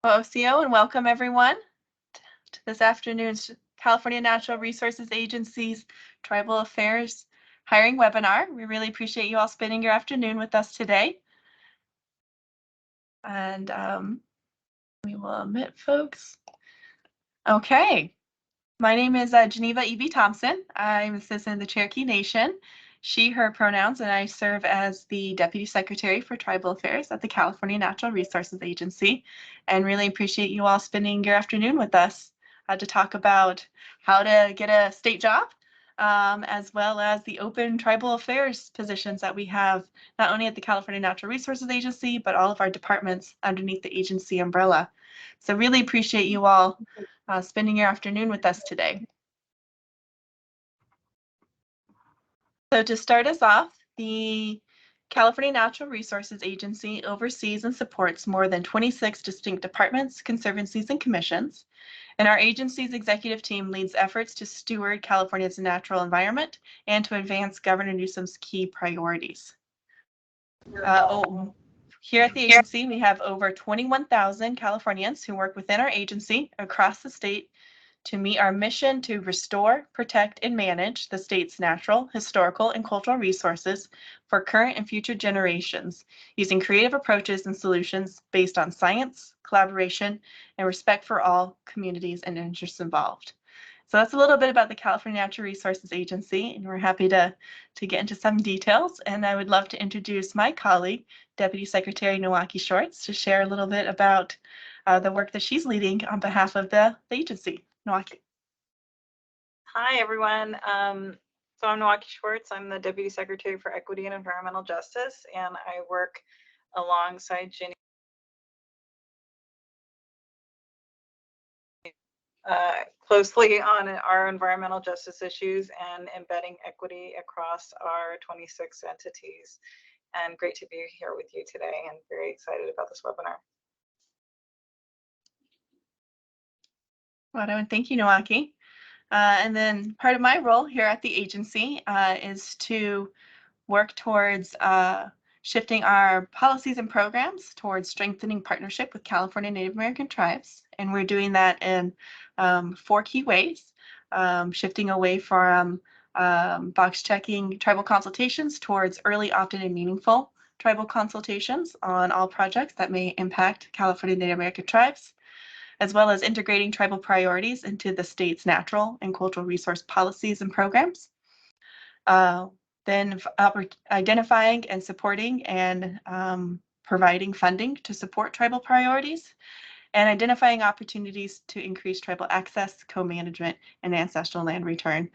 OCO, and welcome everyone to this afternoon's California Natural Resources Agency's Tribal Affairs Hiring Webinar. We really appreciate you all spending your afternoon with us today. And we will admit folks. Okay, my name is Geneva E.B. Thompson. I'm a citizen of the Cherokee Nation, she, her pronouns, and I serve as the Deputy Secretary for Tribal Affairs at the California Natural Resources Agency, and really appreciate you all spending your afternoon with us to talk about how to get a state job, as well as the open tribal affairs positions that we have, not only at the California Natural Resources Agency, but all of our departments underneath the agency umbrella. So really appreciate you all spending your afternoon with us today. So to start us off, the California Natural Resources Agency oversees and supports more than 26 distinct departments, conservancies, and commissions. And our agency's executive team leads efforts to steward California's natural environment and to advance Governor Newsom's key priorities. Here at the agency, we have over 21,000 Californians who work within our agency across the state to meet our mission to restore, protect, and manage the state's natural, historical, and cultural resources for current and future generations, using creative approaches and solutions based on science, collaboration, and respect for all communities and interests involved. So that's a little bit about the California Natural Resources Agency, and we're happy to get into some details. And I would love to introduce my colleague, Deputy Secretary Nowaki Shorts, to share a little bit about the work that she's leading on behalf of the agency. Nowaki. Hi, everyone. So I'm Nowaki Schwartz. I'm the Deputy Secretary for Equity and Environmental Justice, and I work alongside Ginny closely on our environmental justice issues and embedding equity across our 26 entities. And great to be here with you today, and very excited about this webinar. Well, and thank you, Nowaki. And then part of my role here at the agency is to work towards shifting our policies and programs towards strengthening partnership with California Native American tribes. And we're doing that in 4 key ways, shifting away from box checking tribal consultations towards early, often, and meaningful tribal consultations on all projects that may impact California Native American tribes, as well as integrating tribal priorities into the state's natural and cultural resource policies and programs. Then identifying and supporting and providing funding to support tribal priorities, and identifying opportunities to increase tribal access, co-management, and ancestral land return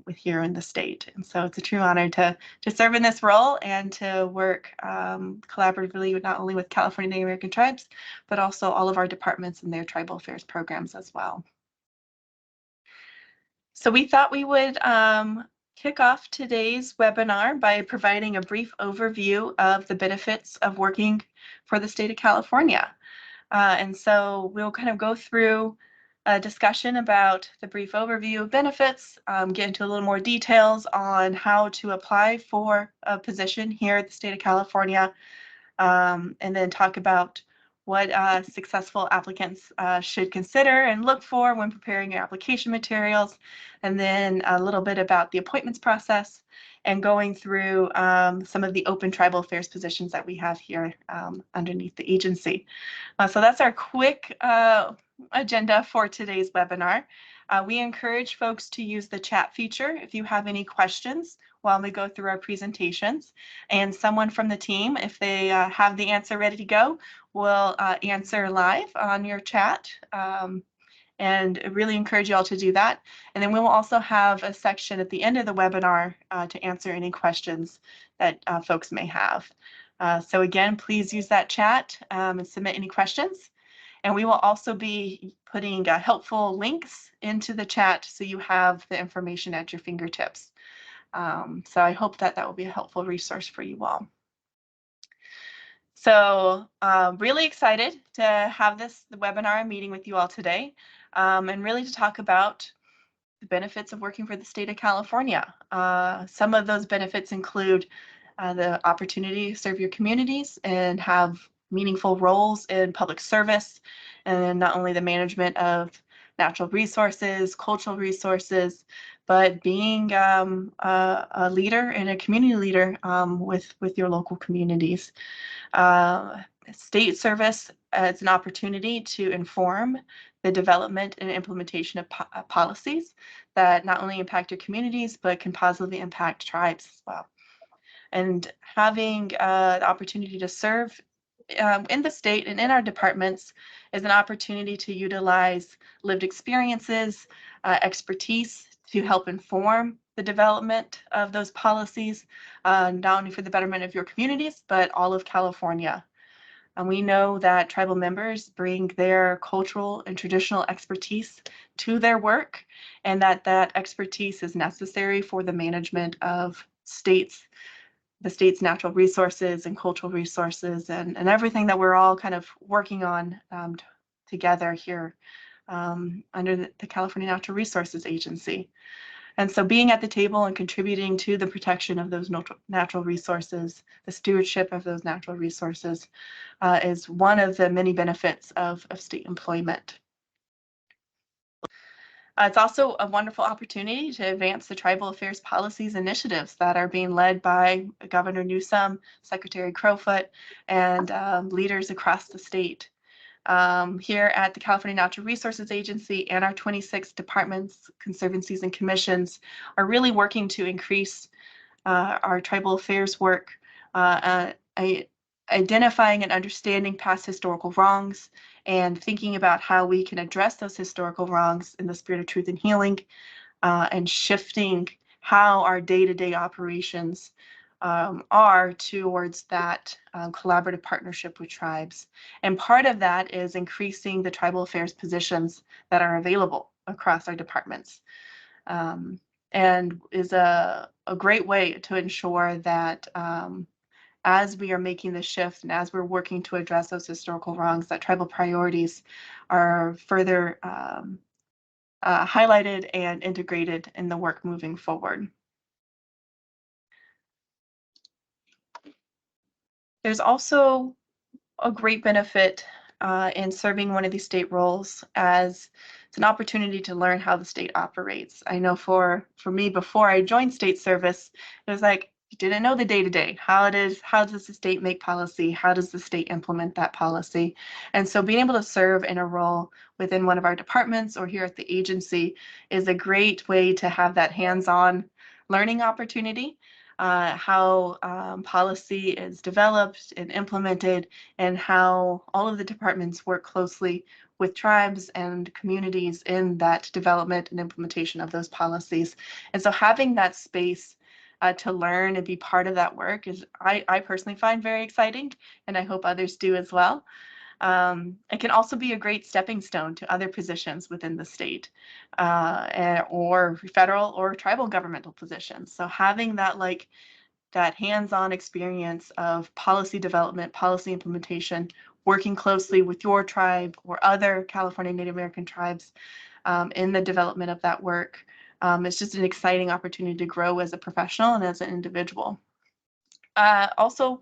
with here in the state. And so it's a true honor to serve in this role and to work collaboratively not only with California Native American tribes, but also all of our departments and their tribal affairs programs as well. So we thought we would kick off today's webinar by providing a brief overview of the benefits of working for the state of California. And so we'll kind of go through a discussion about the brief overview of benefits, get into a little more details on how to apply for a position here at the state of California, and then talk about what successful applicants should consider and look for when preparing your application materials, and then a little bit about the appointments process and going through some of the open tribal affairs positions that we have here underneath the agency. So that's our quick agenda for today's webinar. We encourage folks to use the chat feature if you have any questions while we go through our presentations, and someone from the team, if they have the answer ready to go, will answer live on your chat. And I really encourage you all to do that. And then we will also have a section at the end of the webinar to answer any questions that folks may have. So again, please use that chat and submit any questions. And we will also be putting helpful links into the chat so you have the information at your fingertips. So I hope that will be a helpful resource for you all. So really excited to have the webinar meeting with you all today, and really to talk about the benefits of working for the state of California. Some of those benefits include the opportunity to serve your communities and have meaningful roles in public service, and not only the management of natural resources, cultural resources, but being a leader and a community leader with your local communities. State service as an opportunity to inform the development and implementation of policies that not only impact your communities, but can positively impact tribes as well. And having the opportunity to serve in the state and in our departments is an opportunity to utilize lived experiences, expertise to help inform the development of those policies, not only for the betterment of your communities, but all of California. And we know that tribal members bring their cultural and traditional expertise to their work, and that expertise is necessary for the management of the state's natural resources and cultural resources, and everything that we're all kind of working on together here under the California Natural Resources Agency. And so being at the table and contributing to the protection of those natural resources, the stewardship of those natural resources, is one of the many benefits of state employment. It's also a wonderful opportunity to advance the tribal affairs policies initiatives that are being led by Governor Newsom, Secretary Crowfoot, and leaders across the state. Here at the California Natural Resources Agency and our 26 departments, conservancies, and commissions are really working to increase our tribal affairs work, identifying and understanding past historical wrongs, and thinking about how we can address those historical wrongs in the spirit of truth and healing, and shifting how our day-to-day operations are towards that collaborative partnership with tribes. And part of that is increasing the tribal affairs positions that are available across our departments, and is a great way to ensure that as we are making the shift and as we're working to address those historical wrongs, that tribal priorities are further highlighted and integrated in the work moving forward. There's also a great benefit in serving one of these state roles, as it's an opportunity to learn how the state operates. I know for me, before I joined state service, it was like, you didn't know the day-to-day. How does the state make policy? How does the state implement that policy? And so being able to serve in a role within one of our departments or here at the agency is a great way to have that hands-on learning opportunity, how policy is developed and implemented, and how all of the departments work closely with tribes and communities in that development and implementation of those policies. And so having that space to learn and be part of that work is, I personally find very exciting, and I hope others do as well. It can also be a great stepping stone to other positions within the state, or federal or tribal governmental positions. So having that hands-on experience of policy development, policy implementation, working closely with your tribe or other California Native American tribes in the development of that work, it's just an exciting opportunity to grow as a professional and as an individual. Also,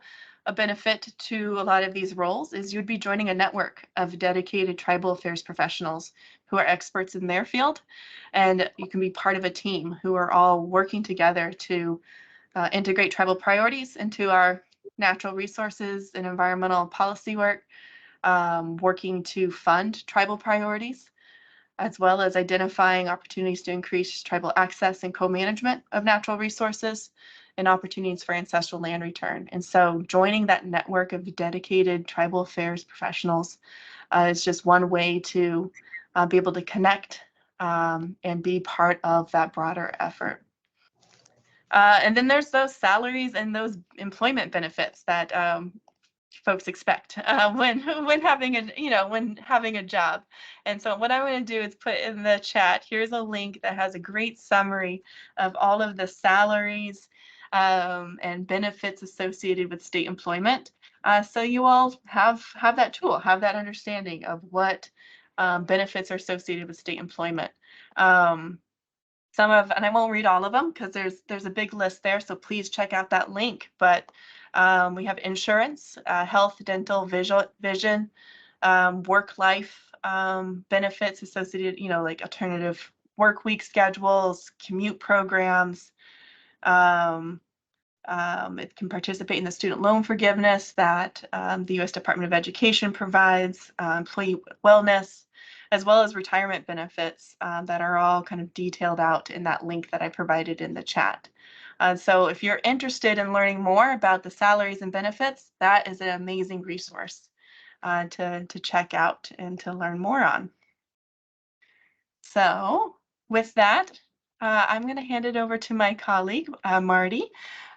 a benefit to a lot of these roles is you'd be joining a network of dedicated tribal affairs professionals who are experts in their field, and you can be part of a team who are all working together to integrate tribal priorities into our natural resources and environmental policy work, working to fund tribal priorities, as well as identifying opportunities to increase tribal access and co-management of natural resources, and opportunities for ancestral land return. And so joining that network of dedicated tribal affairs professionals is just one way to be able to connect and be part of that broader effort. And then there's those salaries and those employment benefits that folks expect when having a job. And so what I'm going to do is put in the chat, here's a link that has a great summary of all of the salaries and benefits associated with state employment. So you all have that tool, have that understanding of what benefits are associated with state employment. And I won't read all of them because there's a big list there, so please check out that link. But We have insurance, health, dental, vision, work-life benefits associated, like alternative work week schedules, commute programs. It can participate in the student loan forgiveness that the U.S. Department of Education provides, employee wellness, as well as retirement benefits that are all kind of detailed out in that link that I provided in the chat. So if you're interested in learning more about the salaries and benefits, that is an amazing resource to check out and to learn more on. So with that, I'm going to hand it over to my colleague, Marty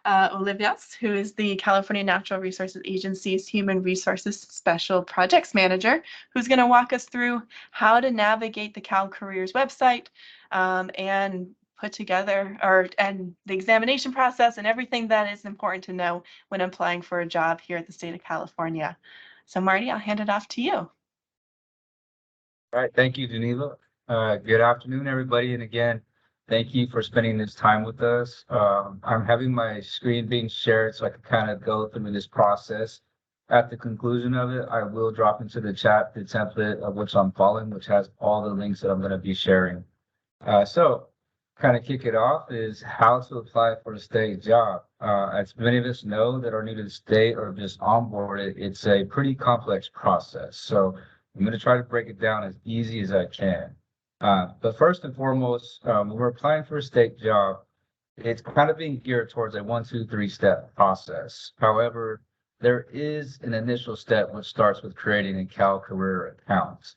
Olivias, who is the California Natural Resources Agency's Human Resources Special Projects Manager, who's going to walk us through how to navigate the CalCareers website and put together and the examination process and everything that is important to know when applying for a job here at the state of California. So Marty, I'll hand it off to you. All right, thank you, Danila. Good afternoon, everybody. And again, thank you for spending this time with us. I'm having my screen being shared so I can kind of go through this process. At the conclusion of it, I will drop into the chat the template of which I'm following, which has all the links that I'm going to be sharing. So kind of kick it off is how to apply for a state job. As many of us know that are new to the state or just onboarded, it's a pretty complex process. So I'm going to try to break it down as easy as I can. But first and foremost, when we're applying for a state job, it's kind of being geared towards a 1, 2, 3 step process. However, there is an initial step which starts with creating a CalCareer account.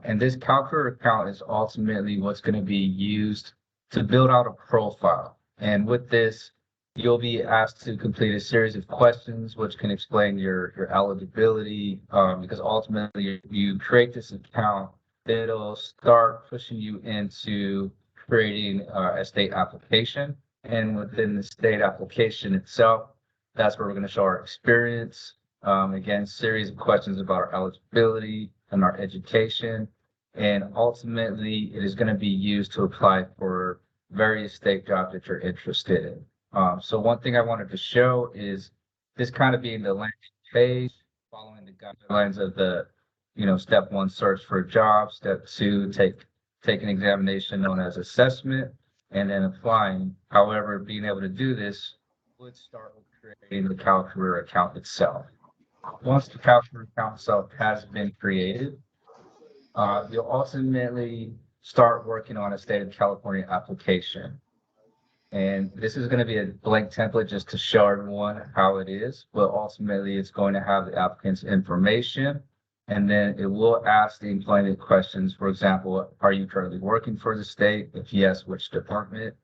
And this CalCareer account is ultimately what's going to be used to build out a profile. And with this, you'll be asked to complete a series of questions which can explain your eligibility, because ultimately you create this account, it'll start pushing you into creating a state application. And within the state application itself, that's where we're going to show our experience. Again, series of questions about our eligibility and our education. And ultimately, it is going to be used to apply for various state jobs that you're interested in. So one thing I wanted to show is this kind of being the landing page, following the guidelines of the, step 1, search for a job, step 2, take an examination known as assessment, and then applying. However, being able to do this would start with creating the CalCareer account itself. Once the CalCareer account itself has been created, you'll ultimately start working on a state of California application. And this is going to be a blank template just to show everyone how it is, but ultimately it's going to have the applicant's information, and then it will ask the employment questions. For example, are you currently working for the state? If yes, which department?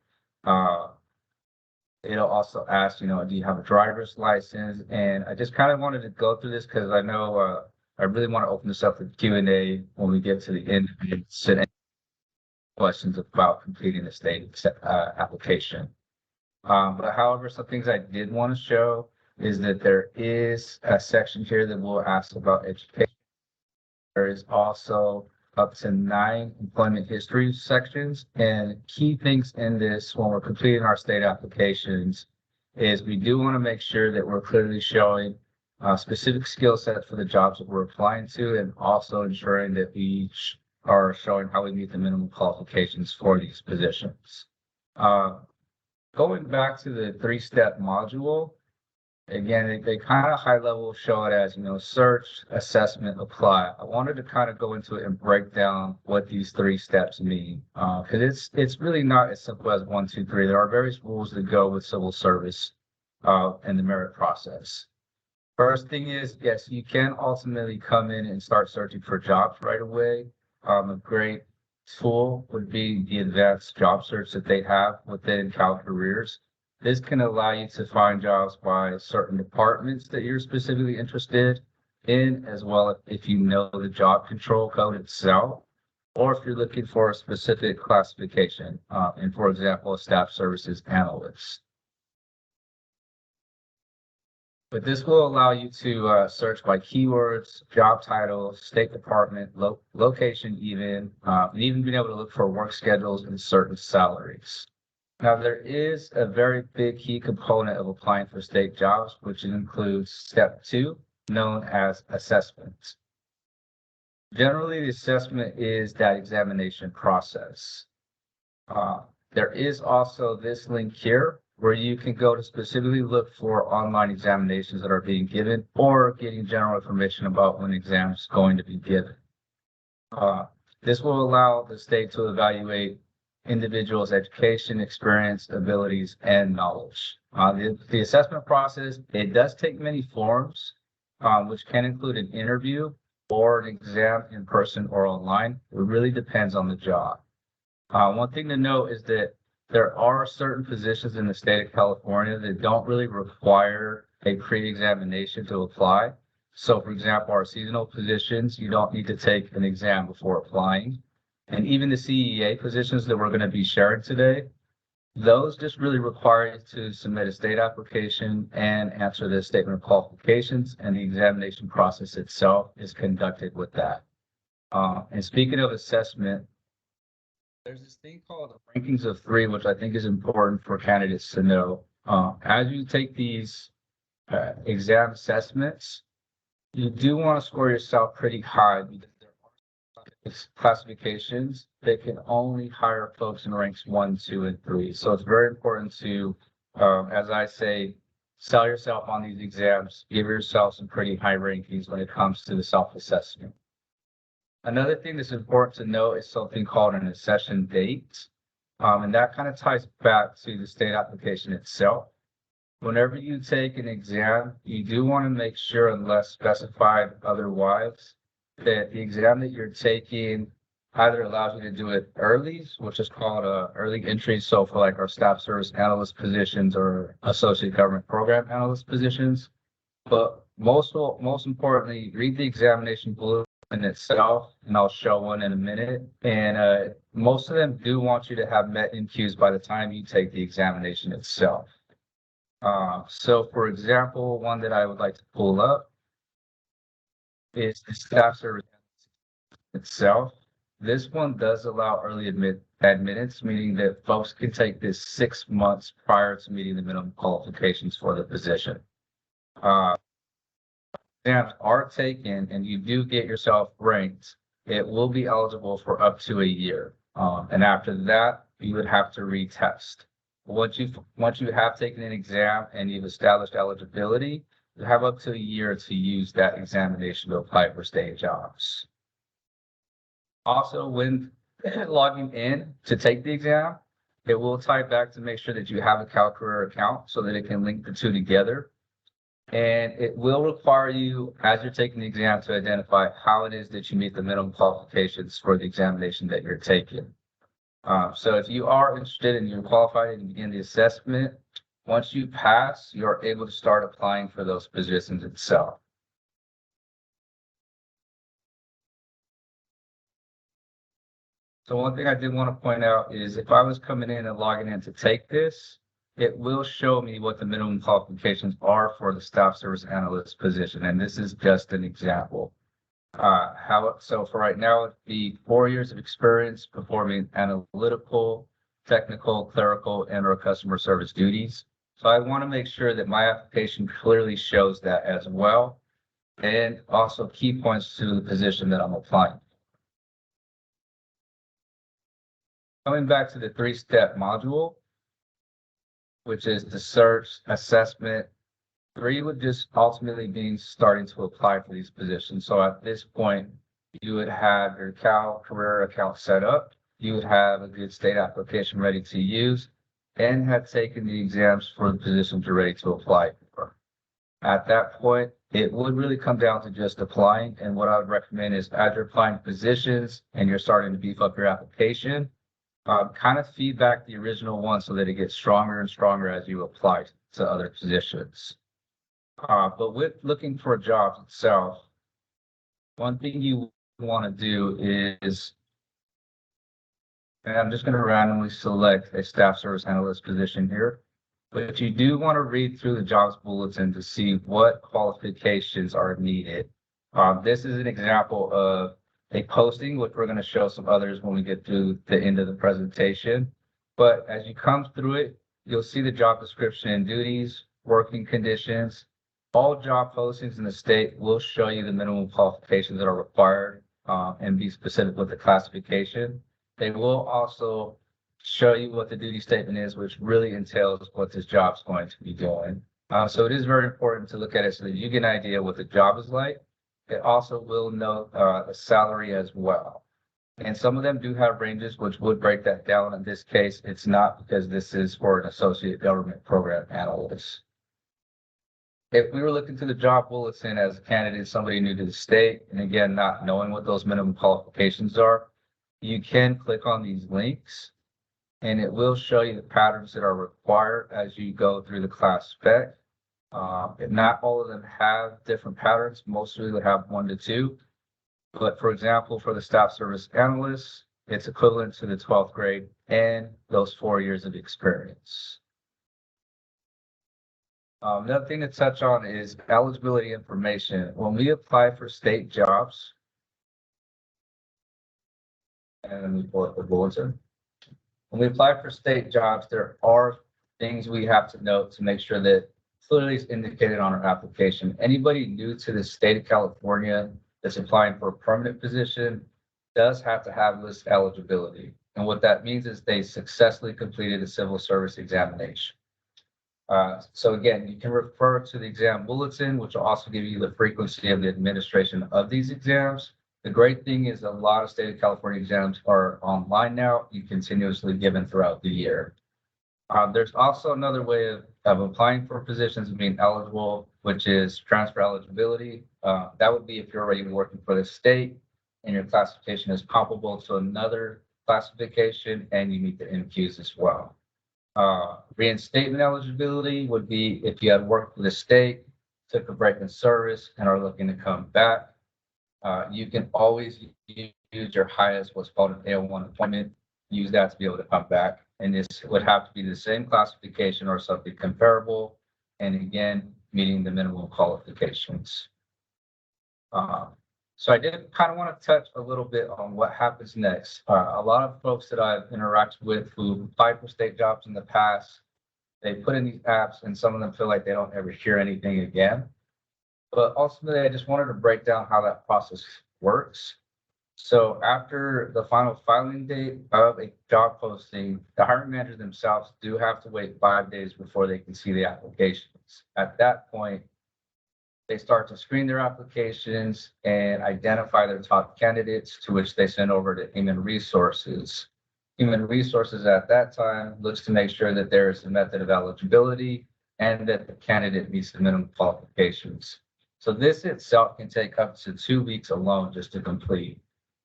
It'll also ask, do you have a driver's license? And I just kind of wanted to go through this because I know I really want to open this up for Q&A when we get to the end and sit any questions about completing the state application. But however, some things I did want to show is that there is a section here that will ask about education. There is also up to 9 employment history sections, and key things in this when we're completing our state applications is we do want to make sure that we're clearly showing specific skill sets for the jobs that we're applying to, and also ensuring that we are showing how we meet the minimum qualifications for these positions. Going back to the 3-step module, again, they kind of high level show it as, search, assessment, apply. I wanted to kind of go into it and break down what these 3 steps mean, because it's really not as simple as 1, 2, 3. There are various rules that go with civil service and the merit process. First thing is, yes, you can ultimately come in and start searching for jobs right away. A great tool would be the advanced job search that they have within CalCareers. This can allow you to find jobs by certain departments that you're specifically interested in, as well as if you know the job control code itself, or if you're looking for a specific classification, and for example, a staff services analyst. But this will allow you to search by keywords, job title, state department, location even, and even being able to look for work schedules and certain salaries. Now, there is a very big key component of applying for state jobs, which includes step 2, known as assessment. Generally, the assessment is that examination process. There is also this link here where you can go to specifically look for online examinations that are being given or getting general information about when exams going to be given. This will allow the state to evaluate individuals' education, experience, abilities, and knowledge. The assessment process, it does take many forms, which can include an interview or an exam in person or online. It really depends on the job. One thing to note is that there are certain positions in the state of California that don't really require a pre-examination to apply. So for example, our seasonal positions, you don't need to take an exam before applying. And even the CEA positions that we're going to be sharing today, those just really require you to submit a state application and answer the statement of qualifications, and the examination process itself is conducted with that. And speaking of assessment, there's this thing called the rankings of 3, which I think is important for candidates to know. As you take these exam assessments, you do want to score yourself pretty high because there are classifications that can only hire folks in ranks 1, 2, and 3. So it's very important to, as I say, sell yourself on these exams, give yourself some pretty high rankings when it comes to the self-assessment. Another thing that's important to know is something called an accession date. And that kind of ties back to the state application itself. Whenever you take an exam, you do want to make sure, unless specified otherwise, that the exam that you're taking either allows you to do it early, which is called early entry. So for like our staff service analyst positions or associate government program analyst positions. But most importantly, read the examination bulletin in itself, and I'll show one in a minute. And most of them do want you to have met NQs by the time you take the examination itself. So for example, one that I would like to pull up is the staff service itself. This one does allow early admittance, meaning that folks can take this 6 months prior to meeting the minimum qualifications for the position. Exams are taken and you do get yourself ranked, it will be eligible for up to a year. And after that, you would have to retest. Once you have taken an exam and you've established eligibility, you have up to a year to use that examination to apply for state jobs. Also, when logging in to take the exam, it will tie back to make sure that you have a CalCareer account so that it can link the two together. And it will require you, as you're taking the exam, to identify how it is that you meet the minimum qualifications for the examination that you're taking. So if you are interested and you're qualified and begin the assessment, once you pass, you're able to start applying for those positions itself. So one thing I did want to point out is if I was coming in and logging in to take this, it will show me what the minimum qualifications are for the staff service analyst position. And this is just an example. So for right now, it'd be 4 years of experience performing analytical, technical, clerical, and/or customer service duties. So I want to make sure that my application clearly shows that as well. And also key points to the position that I'm applying. Coming back to the 3-step module, which is the search, assessment. 3 would just ultimately be starting to apply for these positions. So at this point, you would have your CalCareer account set up. You would have a good state application ready to use and have taken the exams for the positions you're ready to apply for. At that point, it would really come down to just applying. And what I would recommend is as you're applying positions and you're starting to beef up your application, kind of feedback the original one so that it gets stronger and stronger as you apply to other positions. But with looking for jobs itself, one thing you want to do is, and I'm just going to randomly select a staff service analyst position here, but you do want to read through the jobs bulletin to see what qualifications are needed. This is an example of a posting, which we're going to show some others when we get to the end of the presentation. But as you come through it, you'll see the job description and duties, working conditions. All job postings in the state will show you the minimum qualifications that are required and be specific with the classification. They will also show you what the duty statement is, which really entails what this job's going to be doing. So it is very important to look at it so that you get an idea what the job is like. It also will note the salary as well. And some of them do have ranges, which would break that down. In this case, it's not because this is for an associate government program analyst. If we were looking to the job bulletin as a candidate, somebody new to the state, and again, not knowing what those minimum qualifications are, you can click on these links and it will show you the patterns that are required as you go through the class spec. Not all of them have different patterns. Most of them have 1 to 2. But for example, for the staff service analyst, it's equivalent to the 12th grade and those 4 years of experience. Another thing to touch on is eligibility information. When we apply for state jobs, and let me pull up the bulletin. When we apply for state jobs, there are things we have to note to make sure that clearly is indicated on our application. Anybody new to the state of California that's applying for a permanent position does have to have list eligibility. And what that means is they successfully completed a civil service examination. So again, you can refer to the exam bulletin, which will also give you the frequency of the administration of these exams. The great thing is a lot of state of California exams are online now. You continuously given throughout the year. There's also another way of applying for positions and being eligible, which is transfer eligibility. That would be if you're already working for the state and your classification is comparable to another classification and you meet the NQs as well. Reinstatement eligibility would be if you had worked for the state, took a break in service, and are looking to come back. You can always use your highest, what's called an AO1 appointment, use that to be able to come back. And this would have to be the same classification or something comparable. And again, meeting the minimum qualifications. So I did kind of want to touch a little bit on what happens next. A lot of folks that I've interacted with who applied for state jobs in the past, they put in these apps and some of them feel like they don't ever hear anything again. But ultimately, I just wanted to break down how that process works. So after the final filing date of a job posting, the hiring managers themselves do have to wait 5 days before they can see the applications. At that point, they start to screen their applications and identify their top candidates, to which they send over to Human Resources. Human Resources at that time looks to make sure that there is a method of eligibility and that the candidate meets the minimum qualifications. So this itself can take up to 2 weeks alone just to complete.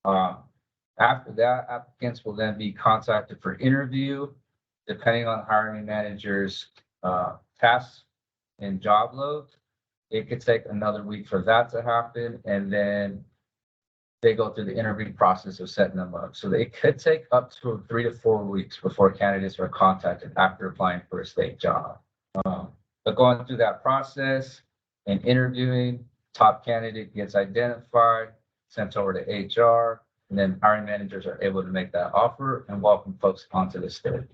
After that, applicants will then be contacted for interview, depending on hiring managers' tasks and job load. It could take another week for that to happen, and then they go through the interview process of setting them up. So it could take up to 3 to 4 weeks before candidates are contacted after applying for a state job. But going through that process and interviewing, top candidate gets identified, sent over to HR, and then hiring managers are able to make that offer and welcome folks onto the state.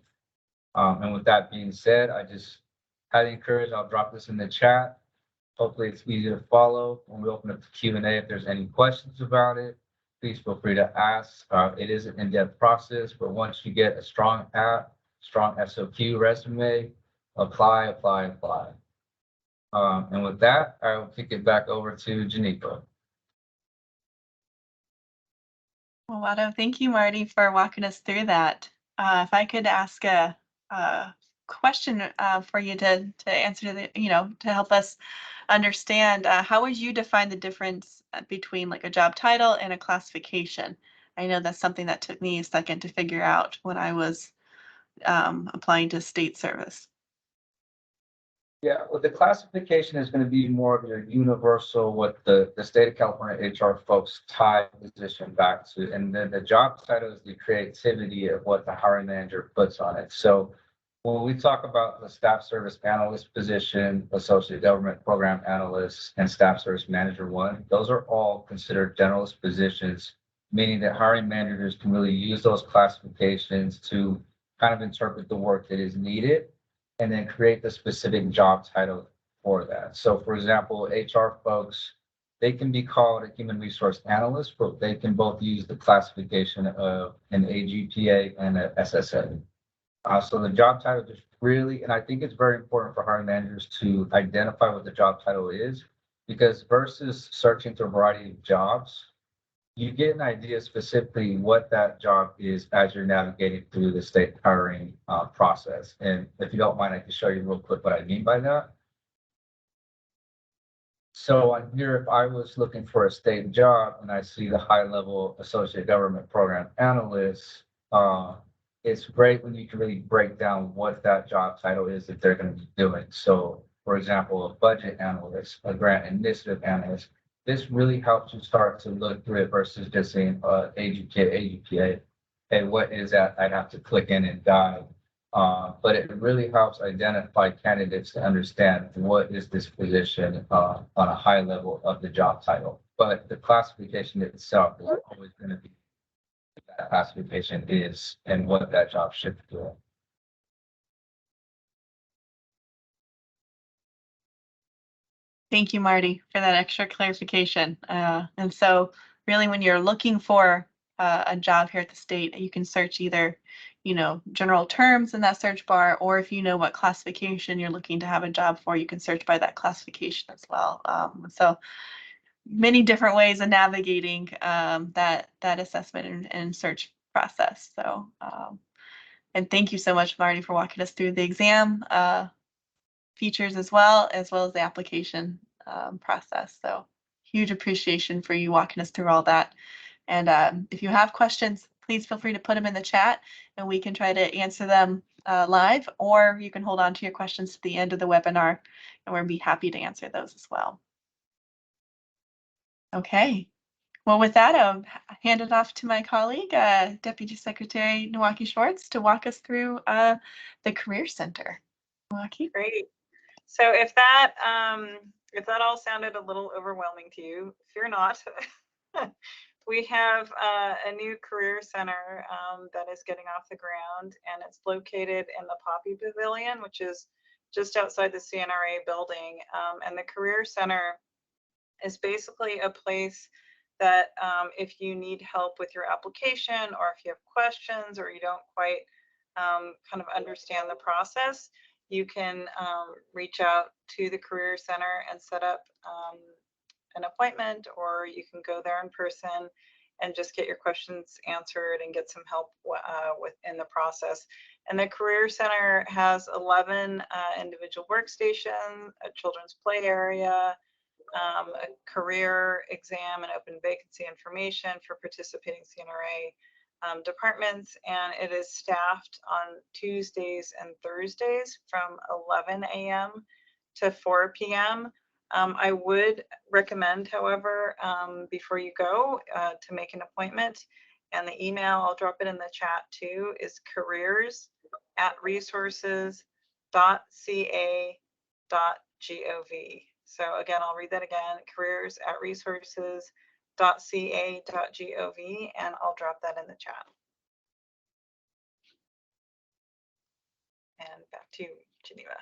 And with that being said, I just highly encourage, I'll drop this in the chat. Hopefully it's easy to follow. When we open up the Q&A, if there's any questions about it, please feel free to ask. It is an in-depth process, but once you get a strong app, strong SOQ resume, apply. And with that, I will kick it back over to Janika. Well, Watto, thank you, Marty, for walking us through that. If I could ask a question for you to answer to help us understand, how would you define the difference between like a job title and a classification? I know that's something that took me a second to figure out when I was applying to state service. Yeah, well, the classification is going to be more of your universal, what the state of California HR folks tie position back to. And then the job title is the creativity of what the hiring manager puts on it. So when we talk about the staff service analyst position, associate government program analyst, and staff service manager 1, those are all considered generalist positions, meaning that hiring managers can really use those classifications to kind of interpret the work that is needed and then create the specific job title for that. So for example, HR folks, they can be called a human resource analyst, but they can both use the classification of an AGPA and an SSA. So the job title just really, and I think it's very important for hiring managers to identify what the job title is, because versus searching through a variety of jobs, you get an idea specifically what that job is as you're navigating through the state hiring process. And if you don't mind, I can show you real quick what I mean by that. So on here, if I was looking for a state job and I see the high level associate government program analyst, it's great when you can really break down what that job title is that they're going to be doing. So for example, a budget analyst, a grant initiative analyst, this really helps you start to look through it versus just saying AGPA. Hey, what is that? I'd have to click in and dive. But it really helps identify candidates to understand what is this position on a high level of the job title. But the classification itself is always going to be what that classification is and what that job should be doing. Thank you, Marty, for that extra clarification. And so really when you're looking for a job here at the state, you can search either, general terms in that search bar, or if you know what classification you're looking to have a job for, you can search by that classification as well. So many different ways of navigating that assessment and search process. So, and thank you so much, Marty, for walking us through the exam features as well as the application process. So huge appreciation for you walking us through all that. And if you have questions, please feel free to put them in the chat and we can try to answer them live, or you can hold on to your questions to the end of the webinar and we'll be happy to answer those as well. Okay. Well, with that, I'll hand it off to my colleague, Deputy Secretary Nwaki Schwartz, to walk us through the Career Center. Nwaki? Great. So if that all sounded a little overwhelming to you, fear not. We have a new career center that is getting off the ground, and it's located in the Poppy Pavilion, which is just outside the CNRA building. And the career center is basically a place that if you need help with your application, or if you have questions, or you don't quite kind of understand the process, you can reach out to the Career Center and set up an appointment, or you can go there in person and just get your questions answered and get some help within the process. And the Career Center has 11 individual workstations, a children's play area, a career exam and open vacancy information for participating CNRA departments, and it is staffed on Tuesdays and Thursdays from 11 a.m. to 4 p.m. I would recommend, however, before you go to make an appointment, and the email, I'll drop it in the chat too, is careers@resources.ca.gov. So again, I'll read that again, careers@resources.ca.gov, and I'll drop that in the chat. And back to you, Geneva.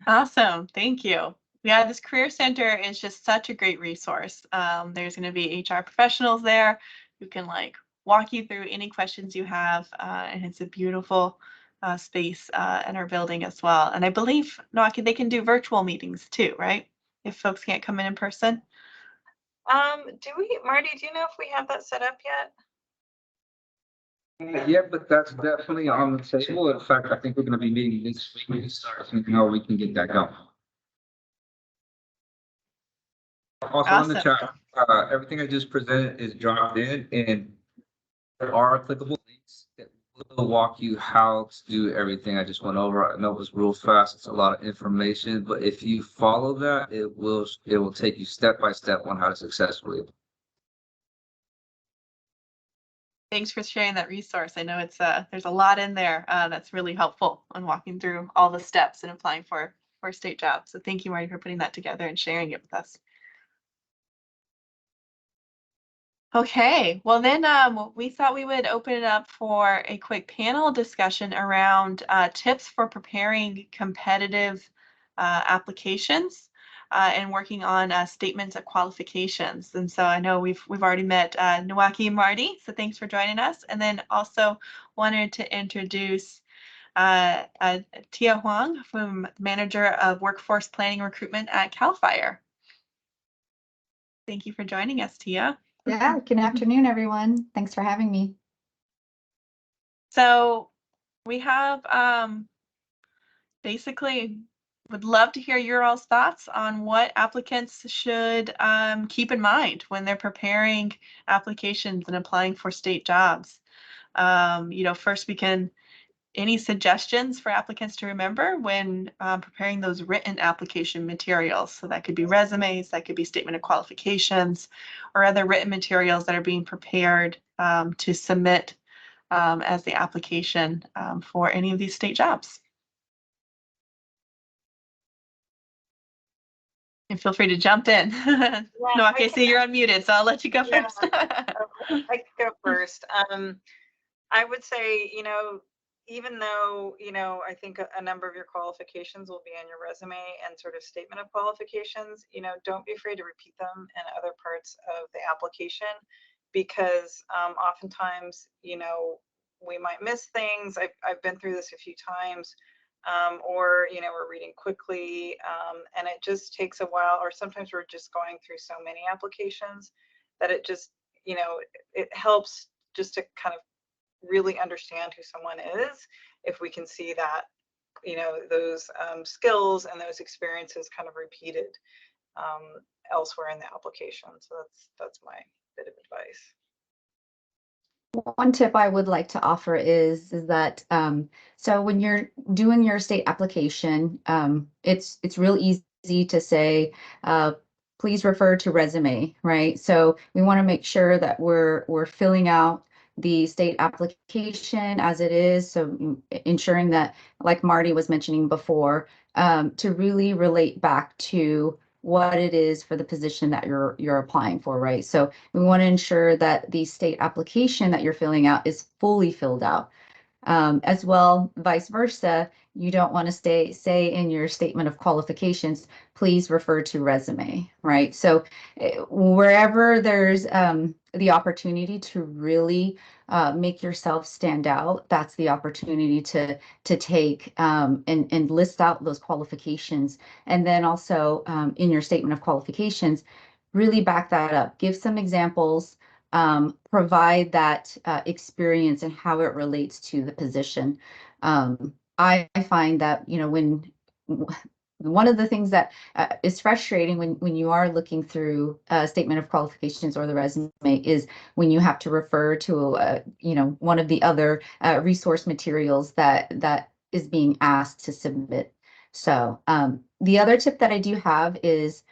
Awesome, thank you. Yeah, this Career Center is just such a great resource. There's going to be HR professionals there who can walk you through any questions you have, and it's a beautiful space in our building as well. And I believe, Nwaki, they can do virtual meetings too, right? If folks can't come in person. Marty, do you know if we have that set up yet? Yeah, but that's definitely on the table. In fact, I think we're going to be meeting this week to start thinking how we can get that going. Also Awesome. in the chat, everything I just presented is dropped in, and there are clickable links that will walk you how to do everything I just went over. I know it was real fast. It's a lot of information, but if you follow that, it will take you step by step on how to successfully. Thanks for sharing that resource. I know it's there's a lot in there that's really helpful on walking through all the steps and applying for a state job. So thank you, Marty, for putting that together and sharing it with us. Okay, well then we thought we would open it up for a quick panel discussion around tips for preparing competitive applications and working on statements of qualifications. And so I know we've already met Nwaki and Marty, so thanks for joining us. And then also wanted to introduce Tia Huang, from Manager of Workforce Planning Recruitment at CAL FIRE. Thank you for joining us, Tia. Yeah, good afternoon, everyone. Thanks for having me. So we have basically would love to hear your all's thoughts on what applicants should keep in mind when they're preparing applications and applying for state jobs. First any suggestions for applicants to remember when preparing those written application materials? So that could be resumes, that could be statement of qualifications, or other written materials that are being prepared to submit as the application for any of these state jobs. And feel free to jump in. No, okay, so you're unmuted, so I'll let you go first. I could go first. I would say, even though, I think a number of your qualifications will be on your resume and sort of statement of qualifications, don't be afraid to repeat them in other parts of the application, because oftentimes, we might miss things. I've been through this a few times, or, we're reading quickly, and it just takes a while, or sometimes we're just going through so many applications that it just, it helps just to kind of really understand who someone is if we can see that, those skills and those experiences kind of repeated elsewhere in the application. So that's my bit of advice. One tip I would like to offer is that so when you're doing your state application, it's real easy to say, please refer to resume, right? So we want to make sure that we're filling out the state application as it is, so ensuring that, like Marty was mentioning before, to really relate back to what it is for the position that you're applying for, right? So we want to ensure that the state application that you're filling out is fully filled out. As well, vice versa, you don't want to say in your statement of qualifications, please refer to resume, right? So wherever there's the opportunity to really make yourself stand out, that's the opportunity to take and list out those qualifications. And then also in your statement of qualifications, really back that up, give some examples, provide that experience and how it relates to the position. I find that, when one of the things that is frustrating when you are looking through a statement of qualifications or the resume is when you have to refer to one of the other resource materials that is being asked to submit. So the other tip that I do have is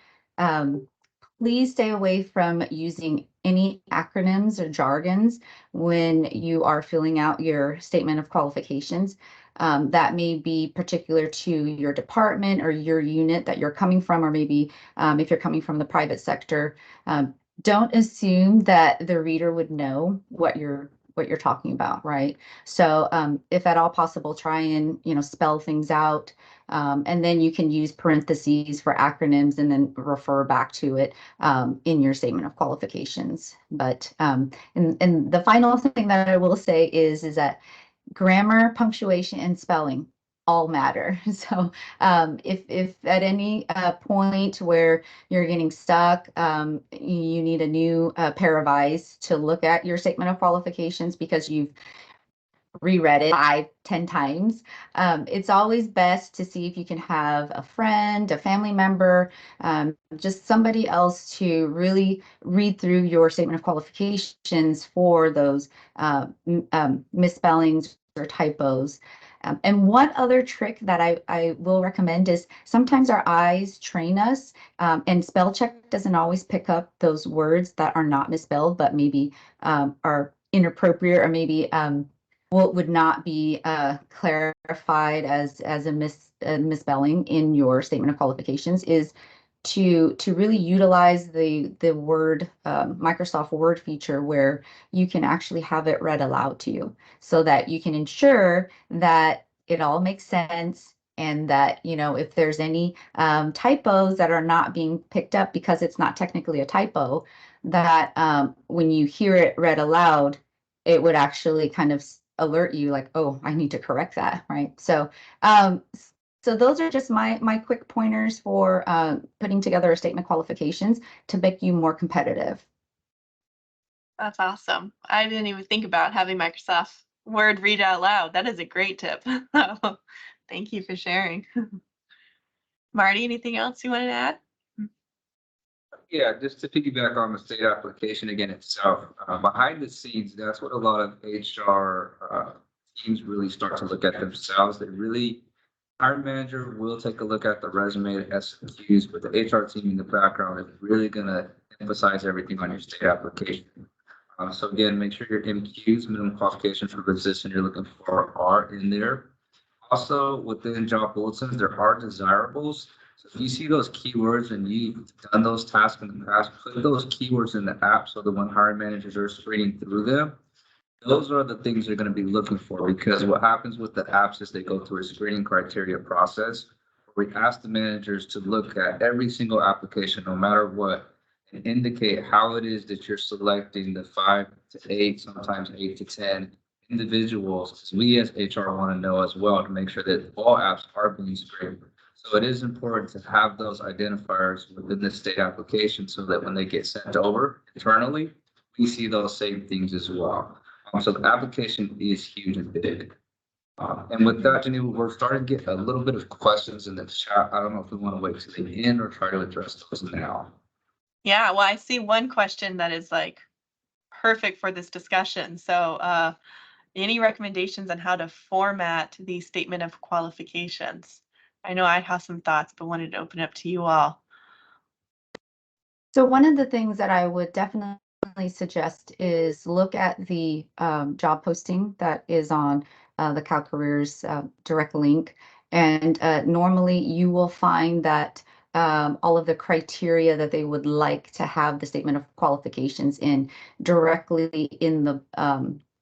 please stay away from using any acronyms or jargons when you are filling out your statement of qualifications. That may be particular to your department or your unit that you're coming from, or maybe if you're coming from the private sector. Don't assume that the reader would know what you're talking about, right? So if at all possible, try and spell things out, and then you can use parentheses for acronyms and then refer back to it in your statement of qualifications. But and the final thing that I will say is that grammar, punctuation, and spelling all matter. So if at any point where you're getting stuck, you need a new pair of eyes to look at your statement of qualifications because you've reread it 5-10 times. It's always best to see if you can have a friend, a family member, just somebody else to really read through your statement of qualifications for those misspellings or typos. And one other trick that I will recommend is sometimes our eyes train us, and spell check doesn't always pick up those words that are not misspelled, but maybe are inappropriate, or maybe what would not be clarified as a misspelling in your statement of qualifications. Is to really utilize the Word Microsoft Word feature where you can actually have it read aloud to you, so that you can ensure that it all makes sense, and that, you know, if there's any typos that are not being picked up because it's not technically a typo, that when you hear it read aloud, it would actually kind of alert you like, oh, I need to correct that, right? So those are just my quick pointers for putting together a statement of qualifications to make you more competitive. That's awesome. I didn't even think about having Microsoft Word read out loud. That is a great tip. Thank you for sharing. Marty, anything else you wanted to add? Yeah, just to piggyback on the state application again itself, behind the scenes, that's what a lot of HR teams really start to look at themselves. They really, hiring manager will take a look at the resume, the SQs, but the HR team in the background is really gonna emphasize everything on your state application. So again, make sure your MQs, minimum qualifications for the position you're looking for, are in there. Also, within job bulletins, there are desirables. So if you see those keywords and you've done those tasks in the past, put those keywords in the app so that when hiring managers are screening through them, those are the things they're going to be looking for. Because what happens with the apps is they go through a screening criteria process. We ask the managers to look at every single application, no matter what, and indicate how it is that you're selecting the 5 to 8, sometimes 8 to 10 individuals, because we as HR want to know as well to make sure that all apps are being screened. So it is important to have those identifiers within the state application so that when they get sent over internally, we see those same things as well. So the application is huge and big. And with that, Jenny, we're starting to get a little bit of questions in the chat. I don't know if we want to wait till the end or try to address those now. Yeah, well, I see one question that is like perfect for this discussion. So any recommendations on how to format the statement of qualifications? I know I have some thoughts, but wanted to open up to you all. So one of the things that I would definitely suggest is look at the job posting that is on the CalCareers direct link. And normally you will find that all of the criteria that they would like to have the statement of qualifications in directly in the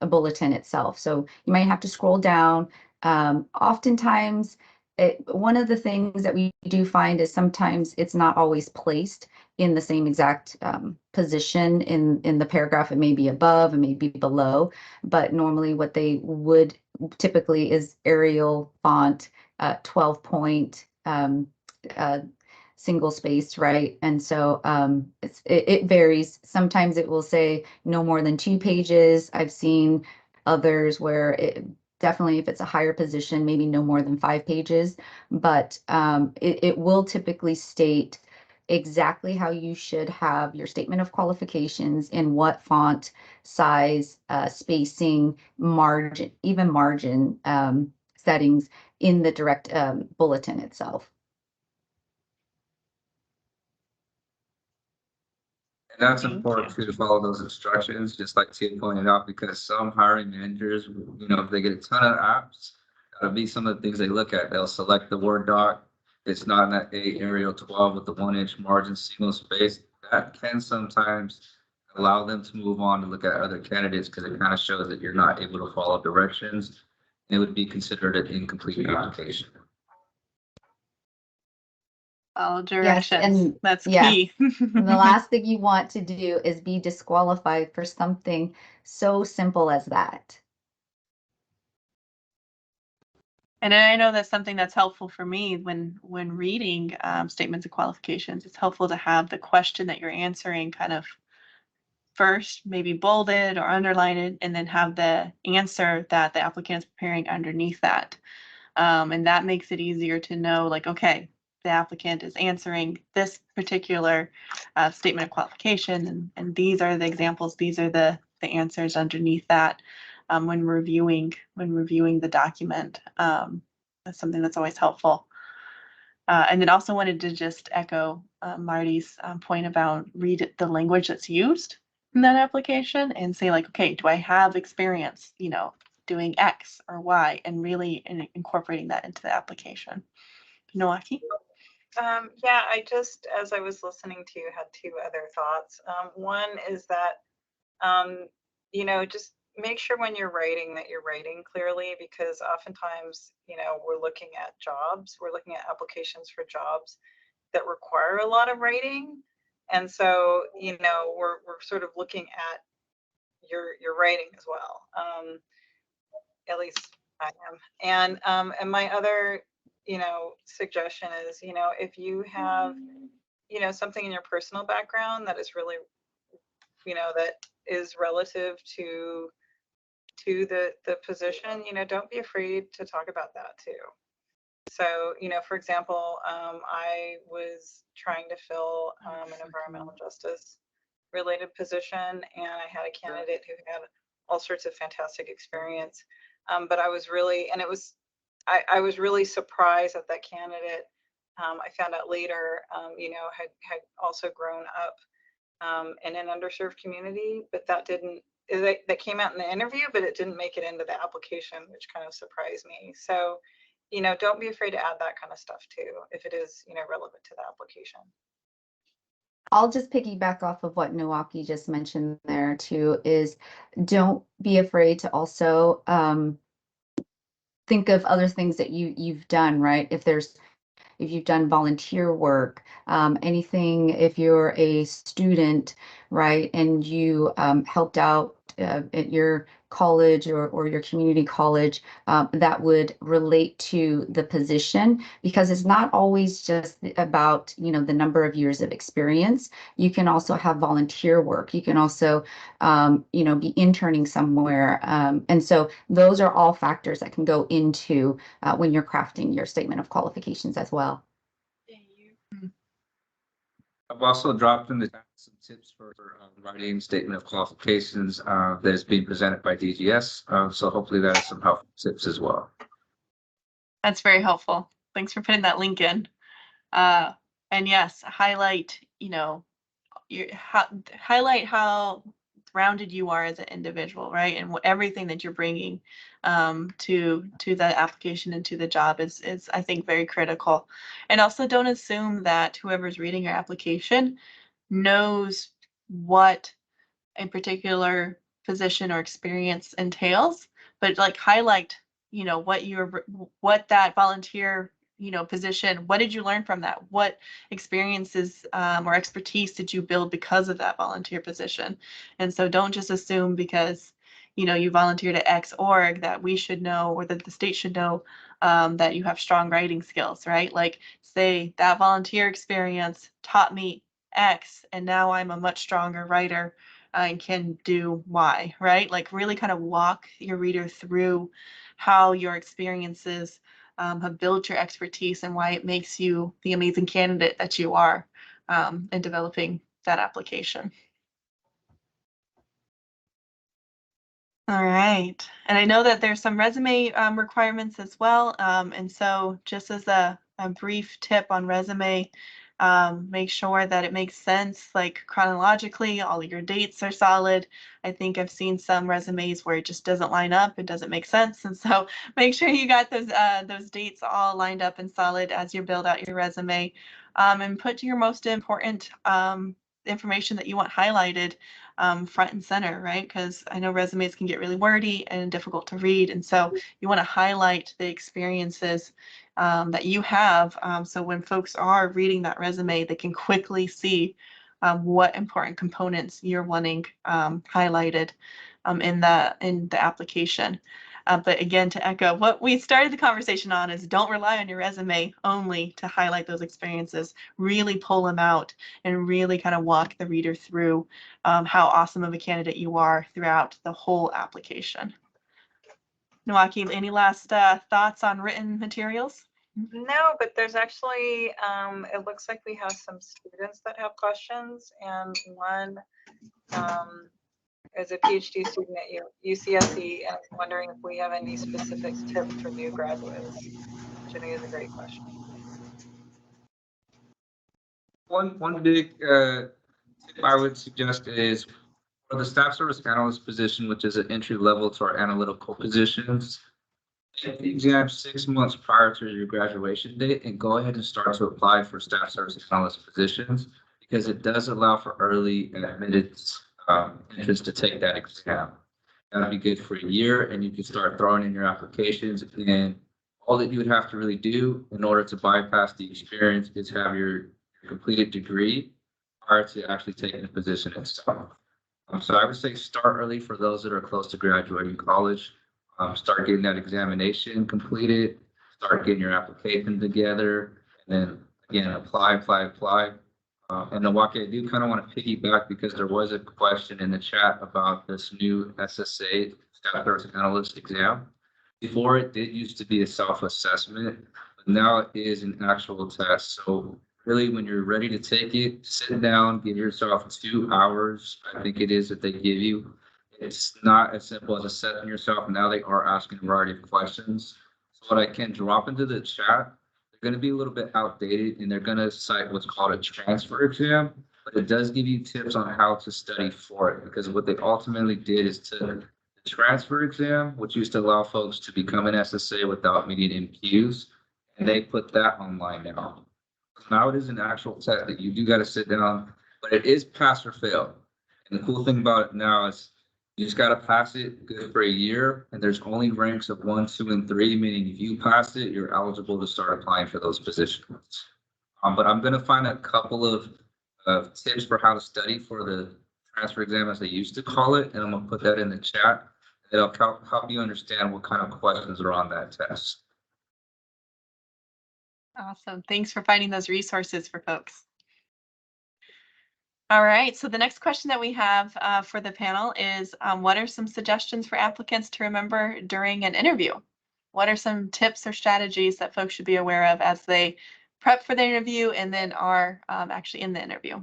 bulletin itself. So you might have to scroll down. Oftentimes, one of the things that we do find is sometimes it's not always placed in the same exact position in the paragraph. It may be above, it may be below, but normally what they would typically is Arial font, 12 point, single spaced, right? And so it varies. Sometimes it will say no more than 2 pages. I've seen others where it definitely, if it's a higher position, maybe no more than 5 pages, but it will typically state exactly how you should have your statement of qualifications, in what font size, spacing, margin, even margin settings in the direct bulletin itself. And that's Thank important you. too, to follow those instructions, just like Tia pointed out, because some hiring managers, you know, if they get a ton of apps, that'll be some of the things they look at. They'll select the Word doc. It's not in that 8 Arial 12 with the 1-inch margin, single space. That can sometimes allow them to move on to look at other candidates because it kind of shows that you're not able to follow directions. It would be considered an incomplete application. Follow directions. and That's yes, key. And the last thing you want to do is be disqualified for something so simple as that. And I know that's something that's helpful for me when reading statements of qualifications. It's helpful to have the question that you're answering kind of first, maybe bolded or underlined, and then have the answer that the applicant is preparing underneath that. And that makes it easier to know, like, okay, the applicant is answering this particular statement of qualification, and these are the examples, these are the answers underneath that when reviewing the document. That's something that's always helpful. And then also wanted to just echo Marty's point about read the language that's used in that application and say, like, okay, do I have experience, you know, doing X or Y, and really incorporating that into the application. Noaki? Yeah, I just, as I was listening to you, had two other thoughts. One is that, just make sure when you're writing that you're writing clearly, because oftentimes, we're looking at jobs, we're looking at applications for jobs that require a lot of writing. And so, we're sort of looking at your writing as well. At least I am. And my other, suggestion is, if you have, something in your personal background that is really, that is relative to the position, don't be afraid to talk about that too. So, for example, I was trying to fill an environmental justice related position, and I had a candidate who had all sorts of fantastic experience. But I was really, and it was, I was really surprised that that candidate, I found out later, had also grown up in an underserved community, but that didn't, that came out in the interview, but it didn't make it into the application, which kind of surprised me. So, don't be afraid to add that kind of stuff too, if it is, relevant to the application. I'll just piggyback off of what Nowaki just mentioned there too, is don't be afraid to also think of other things that you've done, right? If you've done volunteer work, anything, if you're a student, right, and you helped out at your college or your community college, that would relate to the position, because it's not always just about, the number of years of experience. You can also have volunteer work. You can also, be interning somewhere. And so those are all factors that can go into when you're crafting your statement of qualifications as well. I've also dropped in the chat some tips for writing statement of qualifications that is being presented by DGS. So hopefully that is some helpful tips as well. That's very helpful. Thanks for putting that link in. And yes, highlight, highlight how rounded you are as an individual, right? And everything that you're bringing to the application and to the job is I think very critical. And also don't assume that whoever's reading your application knows what a particular position or experience entails, but like highlight, what that volunteer position, what did you learn from that? What experiences or expertise did you build because of that volunteer position? And so don't just assume because, you volunteered at X org that we should know, or that the state should know that you have strong writing skills, right? Like say that volunteer experience taught me X, and now I'm a much stronger writer and can do Y, right? Like really kind of walk your reader through how your experiences have built your expertise and why it makes you the amazing candidate that you are in developing that application. All right. And I know that there's some resume requirements as well. And so just as a brief tip on resume, make sure that it makes sense, like chronologically, all your dates are solid. I think I've seen some resumes where it just doesn't line up, it doesn't make sense. And so make sure you got those dates all lined up and solid as you build out your resume. And put your most important information that you want highlighted front and center, right? Because I know resumes can get really wordy and difficult to read. And so you want to highlight the experiences that you have. So when folks are reading that resume, they can quickly see what important components you're wanting highlighted in the application. But again, to echo what we started the conversation on, is don't rely on your resume only to highlight those experiences. Really pull them out and really kind of walk the reader through how awesome of a candidate you are throughout the whole application. Nowaki, any last thoughts on written materials? No, but there's actually, it looks like we have some students that have questions, and one is a PhD student at UCSC, and I'm wondering if we have any specific tips for new graduates, which I think is a great question. One big tip I would suggest is for the staff service analyst position, which is an entry level to our analytical positions. take the exam 6 months prior to your graduation date and go ahead and start to apply for staff service analyst positions because it does allow for early and admitted entrance to take that exam. That'd be good for a year, and you can start throwing in your applications. And all that you would have to really do in order to bypass the experience is have your completed degree prior to actually taking the position itself. So I would say start early for those that are close to graduating college. Start getting that examination completed, start getting your application together, and then again, apply. And Nawaki, I do kind of want to piggyback because there was a question in the chat about this new SSA, Staff Service Analyst exam. Before it did used to be a self-assessment, but now it is an actual test. So really, when you're ready to take it, sit down, give yourself 2 hours. I think it is that they give you. It's not as simple as assessing yourself. Now they are asking a variety of questions. So what I can drop into the chat, they're going to be a little bit outdated and they're going to cite what's called a transfer exam, but it does give you tips on how to study for it, because what they ultimately did is to the transfer exam, which used to allow folks to become an SSA without meeting MQs, and they put that online now. Now it is an actual test that you do got to sit down, but it is pass or fail. And the cool thing about it now is you just got to pass it good for a year, and there's only ranks of 1, 2, and 3, meaning if you pass it, you're eligible to start applying for those positions. But I'm going to find a couple of tips for how to study for the transfer exam, as they used to call it, and I'm going to put that in the chat. It'll help you understand what kind of questions are on that test. Awesome. Thanks for finding those resources for folks. All right, so the next question that we have for the panel is, what are some suggestions for applicants to remember during an interview? What are some tips or strategies that folks should be aware of as they prep for the interview and then are actually in the interview?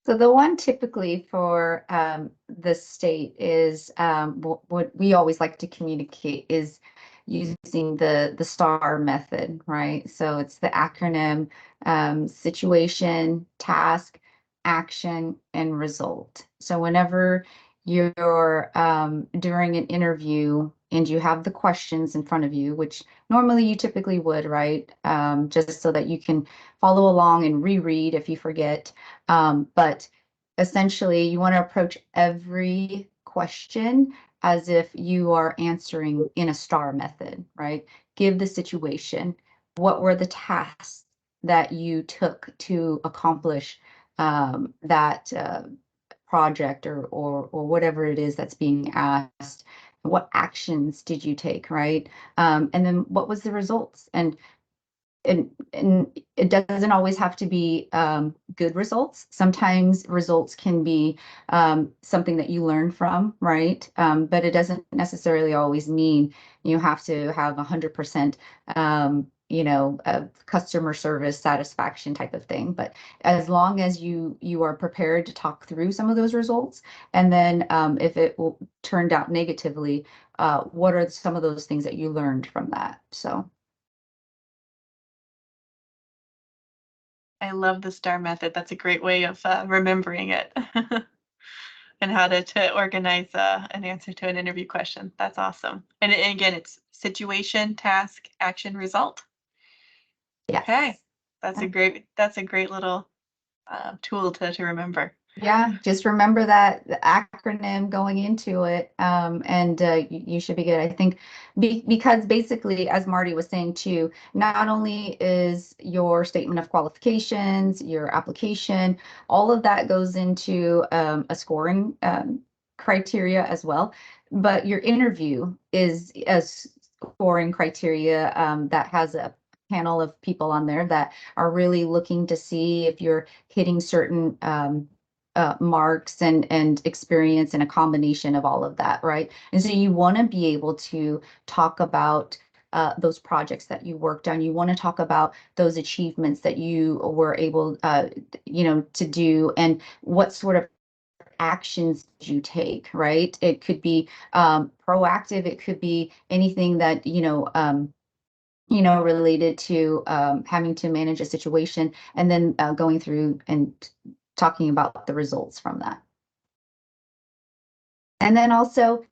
So the one typically for the state is what we always like to communicate is using the STAR method, right? So it's the acronym situation, task, action, and result. So whenever you're during an interview and you have the questions in front of you, which normally you typically would, right? Just so that you can follow along and reread if you forget. But essentially, you want to approach every question as if you are answering in a STAR method, right? Give the situation. What were the tasks that you took to accomplish that project or whatever it is that's being asked? What actions did you take, right? And then what was the results? And it doesn't always have to be good results. Sometimes results can be something that you learn from, right? But it doesn't necessarily always mean you have to have 100%, customer service satisfaction type of thing. But as long as you are prepared to talk through some of those results, and then if it turned out negatively, what are some of those things that you learned from that? So. I love the STAR method. That's a great way of remembering it and how to organize an answer to an interview question. That's awesome. And again, it's situation, task, action, result. Yes. Okay, that's a great little tool to remember. Yeah, just remember that the acronym going into it, and you should be good. I think because basically, as Marty was saying too, not only is your statement of qualifications, your application, all of that goes into a scoring criteria as well, but your interview is a scoring criteria that has a panel of people on there that are really looking to see if you're hitting certain marks and experience and a combination of all of that, right? And so you want to be able to talk about those projects that you worked on. You want to talk about those achievements that you were able, to do, and what sort of actions did you take, right? It could be proactive. It could be anything that, related to having to manage a situation, and then going through and talking about the results from that. And then also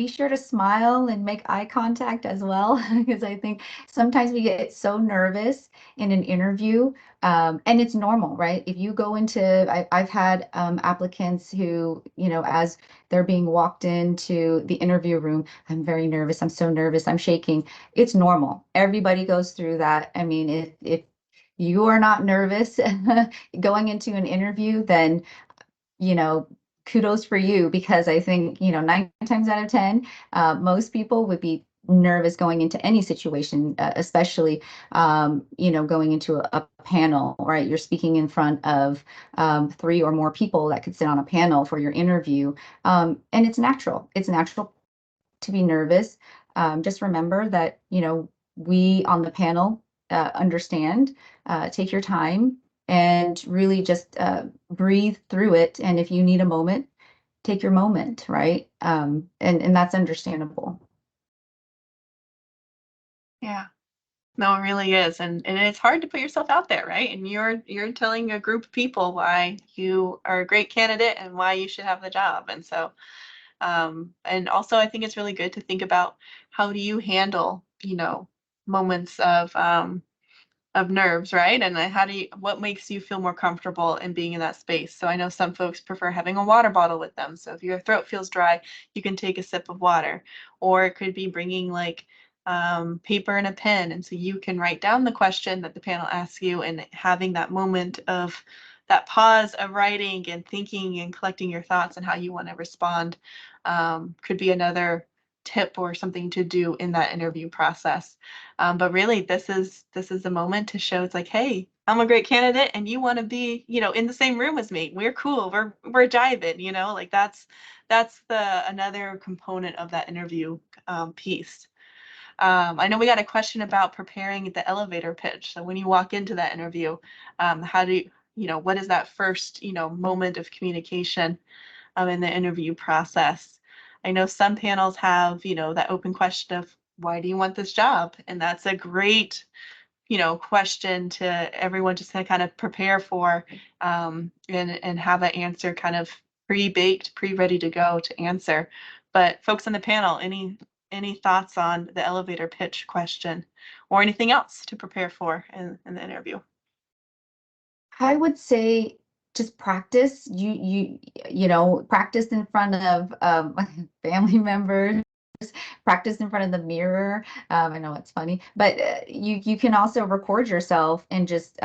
be sure to smile and make eye contact as well, because I think sometimes we get so nervous in an interview, and it's normal, right? If you go I've had applicants who, as they're being walked into the interview room, I'm very nervous, I'm so nervous, I'm shaking. It's normal. Everybody goes through that. I mean, if you are not nervous going into an interview, then kudos for you, because I think, 9 times out of 10, most people would be nervous going into any situation, especially, going into a panel, right? You're speaking in front of 3 or more people that could sit on a panel for your interview. And it's natural. It's natural to be nervous. Just remember that, we on the panel understand. Take your time and really just breathe through it. And if you need a moment, take your moment, right? And that's understandable. Yeah. No, it really is. And it's hard to put yourself out there, right? And you're telling a group of people why you are a great candidate and why you should have the job. And so and also I think it's really good to think about how do you handle, moments of nerves, right? And then what makes you feel more comfortable in being in that space? So I know some folks prefer having a water bottle with them. So if your throat feels dry, you can take a sip of water, or it could be bringing like paper and a pen. And so you can write down the question that the panel asks you, and having that moment of that pause of writing and thinking and collecting your thoughts and how you want to respond could be another tip or something to do in that interview process. But really, this is the moment to show it's like, hey, I'm a great candidate, and you want to be, in the same room as me. We're cool. We're jiving. Like that's the another component of that interview piece. I know we got a question about preparing the elevator pitch. So when you walk into that interview, how do what is that first, moment of communication in the interview process? I know some panels have, that open question of why do you want this job? And that's a great, question to everyone just to kind of prepare for and have that answer kind of pre-baked, pre-ready to go to answer. But folks on the panel, any thoughts on the elevator pitch question or anything else to prepare for in the interview? I would say just practice. Practice in front of family members, practice in front of the mirror. I know it's funny, but you can also record yourself and just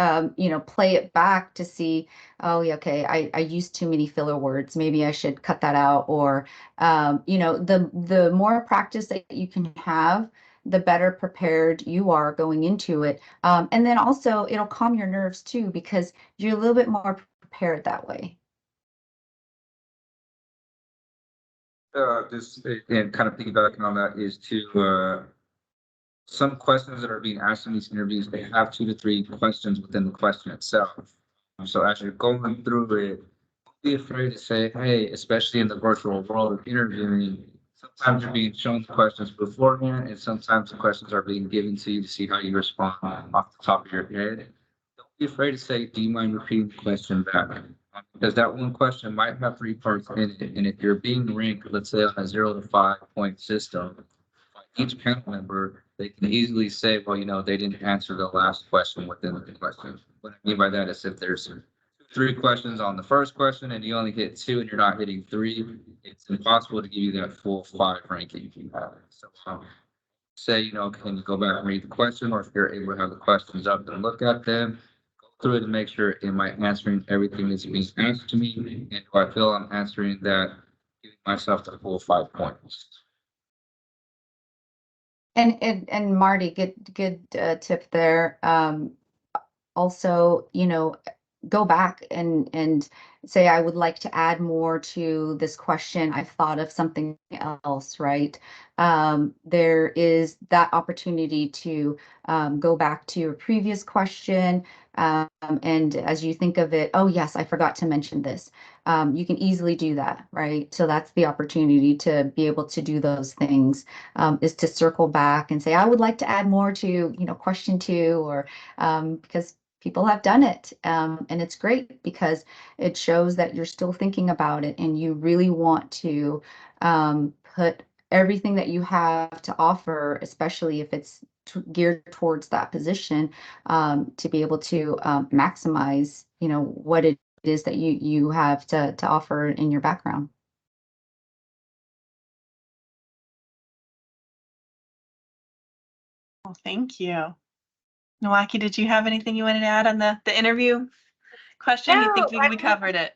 play it back to see, oh yeah, okay, I used too many filler words. Maybe I should cut that out. Or the more practice that you can have, the better prepared you are going into it. And then also it'll calm your nerves too, because you're a little bit more prepared that way. Just and kind of piggybacking on that is some questions that are being asked in these interviews, they have 2 to 3 questions within the question itself. So as you're going through it, don't be afraid to say, hey, especially in the virtual world of interviewing, sometimes you're being shown the questions beforehand, and sometimes the questions are being given to you to see how you respond off the top of your head. Don't be afraid to say, do you mind repeating the question back? Because that one question might have 3 parts in it, and if you're being ranked, let's say on a 0 to 5 point system, each panel member, they can easily say, well, they didn't answer the last question within the question. What I mean by that is if there's 3 questions on the first question and you only hit 2 and you're not hitting 3, it's impossible to give you that full 5 ranking if you have it. So say, can you go back and read the question, or if you're able to have the questions up and look at them, go through it and make sure, am I answering everything that's being asked to me? And do I feel I'm answering that, giving myself the full 5 points? And Marty, good tip there. Also, go back and say, I would like to add more to this question. I've thought of something else, right? There is that opportunity to go back to your previous question. And as you think of it, oh yes, I forgot to mention this. You can easily do that, right? So that's the opportunity to be able to do those things, is to circle back and say, I would like to add more to, question 2, or because people have done it. And it's great because it shows that you're still thinking about it and you really want to put everything that you have to offer, especially if it's geared towards that position, to be able to maximize, what it is that you have to offer in your background. Well, thank you. Nawaki, did you have anything you wanted to add on the interview question? You think No, we covered it?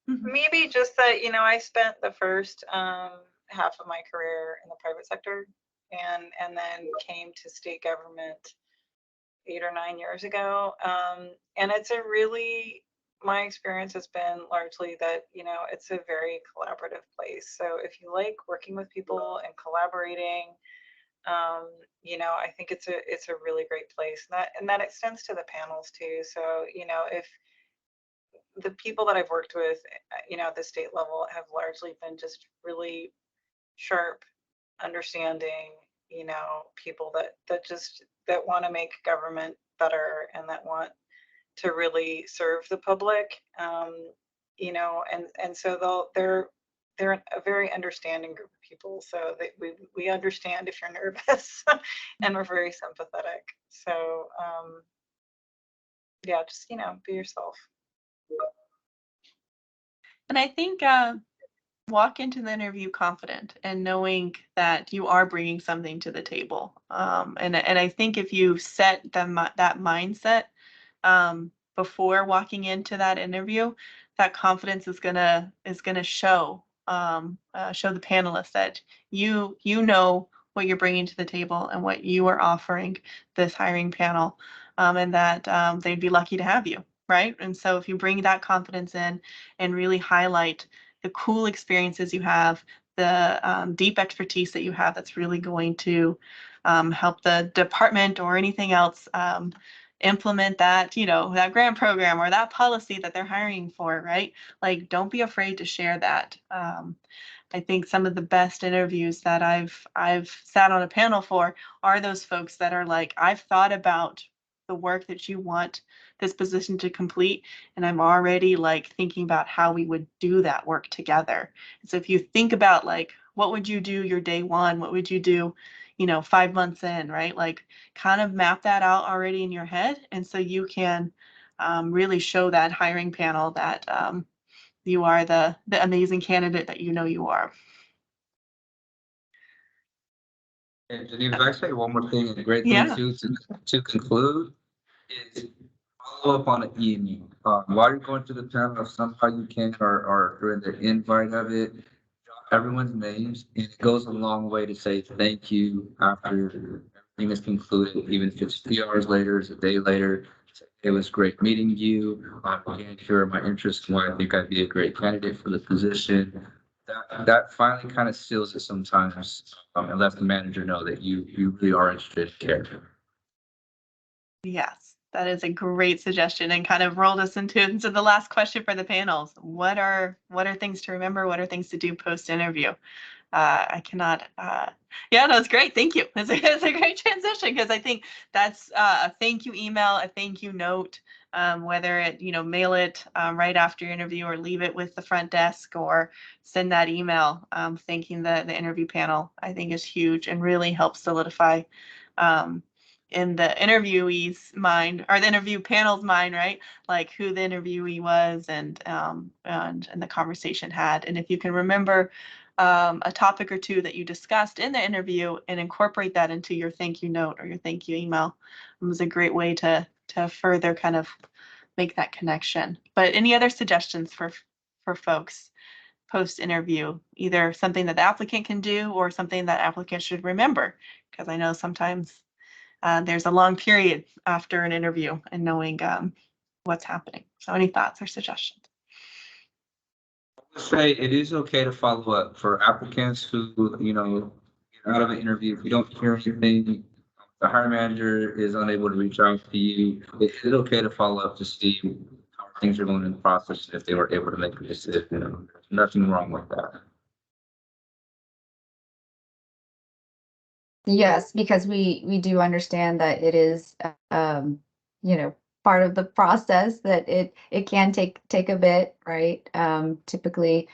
Mhm. maybe just that, I spent the first half of my career in the private sector and then came to state government 8 or 9 years ago. And it's my experience has been largely that, it's a very collaborative place. So if you like working with people and collaborating, I think it's a really great place. And that extends to the panels too. So, if the people that I've worked with, at the state level have largely been just really sharp, understanding, people that want to make government better and that want to really serve the public. And so they're a very understanding group of people. So that we understand if you're nervous and we're very sympathetic. So yeah, just be yourself. And I think walk into the interview confident and knowing that you are bringing something to the table. And I think if you set that mindset before walking into that interview, that confidence is gonna show show the panelists that you know what you're bringing to the table and what you are offering this hiring panel, and that they'd be lucky to have you, right? And so if you bring that confidence in and really highlight the cool experiences you have, the deep expertise that you have, that's really going to help the department or anything else implement that, that grant program or that policy that they're hiring for, right? Like, don't be afraid to share that. I think some of the best interviews that I've sat on a panel for are those folks that are like, I've thought about the work that you want this position to complete, and I'm already like thinking about how we would do that work together. So if you think about like, what would you do your day one? What would you do, 5 months in, right? Like, kind of map that out already in your head, and so you can really show that hiring panel that you are the amazing candidate that you know you are. And Geneva, if I say one more thing, and a great thing Yeah. too, to conclude, is follow up on an email. While you're going through the panel, if somehow you can, or during the invite of it, everyone's names, and it goes a long way to say thank you after everything is concluded, even if it's 3 hours later, it's a day later. It was great meeting you. Again, here are my interests, why I think I'd be a great candidate for the position. That finally kind of seals it sometimes, and lets the manager know that you really are interested in care. Yes, that is a great suggestion, and kind of rolled us into the last question for the panels. What are things to remember? What are things to do post interview? I cannot. Yeah, that was great. Thank you. It's a great transition, because I think that's a thank you email, a thank you note, whether it, mail it right after your interview or leave it with the front desk or send that email thanking the interview panel, I think is huge and really helps solidify in the interviewee's mind, or the interview panel's mind, right? Like who the interviewee was and the conversation had. And if you can remember a topic or two that you discussed in the interview and incorporate that into your thank you note or your thank you email, it was a great way to further kind of make that connection. But any other suggestions for folks post interview, either something that the applicant can do or something that applicant should remember? Because I know sometimes there's a long period after an interview and knowing what's happening. So any thoughts or suggestions? Say it is okay to follow up for applicants who, get out of an interview. If you don't hear anything, the hiring manager is unable to reach out to you. Is it okay to follow up to see how things are going in the process, if they were able to make a decision? There's nothing wrong with that. Yes, because we do understand that it is, part of the process, that it can take a bit, right? Typically,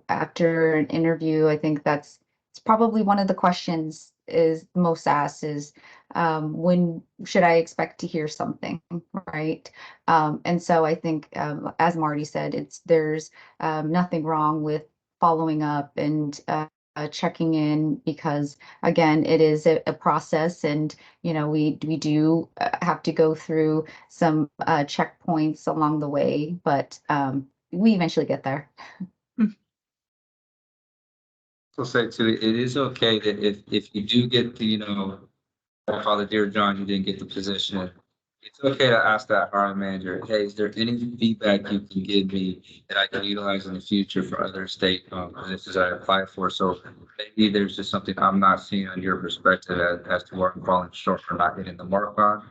after an interview, I think that's it's probably one of the questions is most asked is, when should I expect to hear something, right? And so I think, as Marty said, there's nothing wrong with following up and checking in, because again, it is a process, and we do have to go through some checkpoints along the way, but we eventually get there. So say too, it is okay that if you do get the, Father Dear John, you didn't get the position. It's okay to ask that hiring manager, hey, is there any feedback you can give me that I can utilize in the future for other state positions I apply for? So maybe there's just something I'm not seeing on your perspective as to where I'm falling short or not hitting the mark on.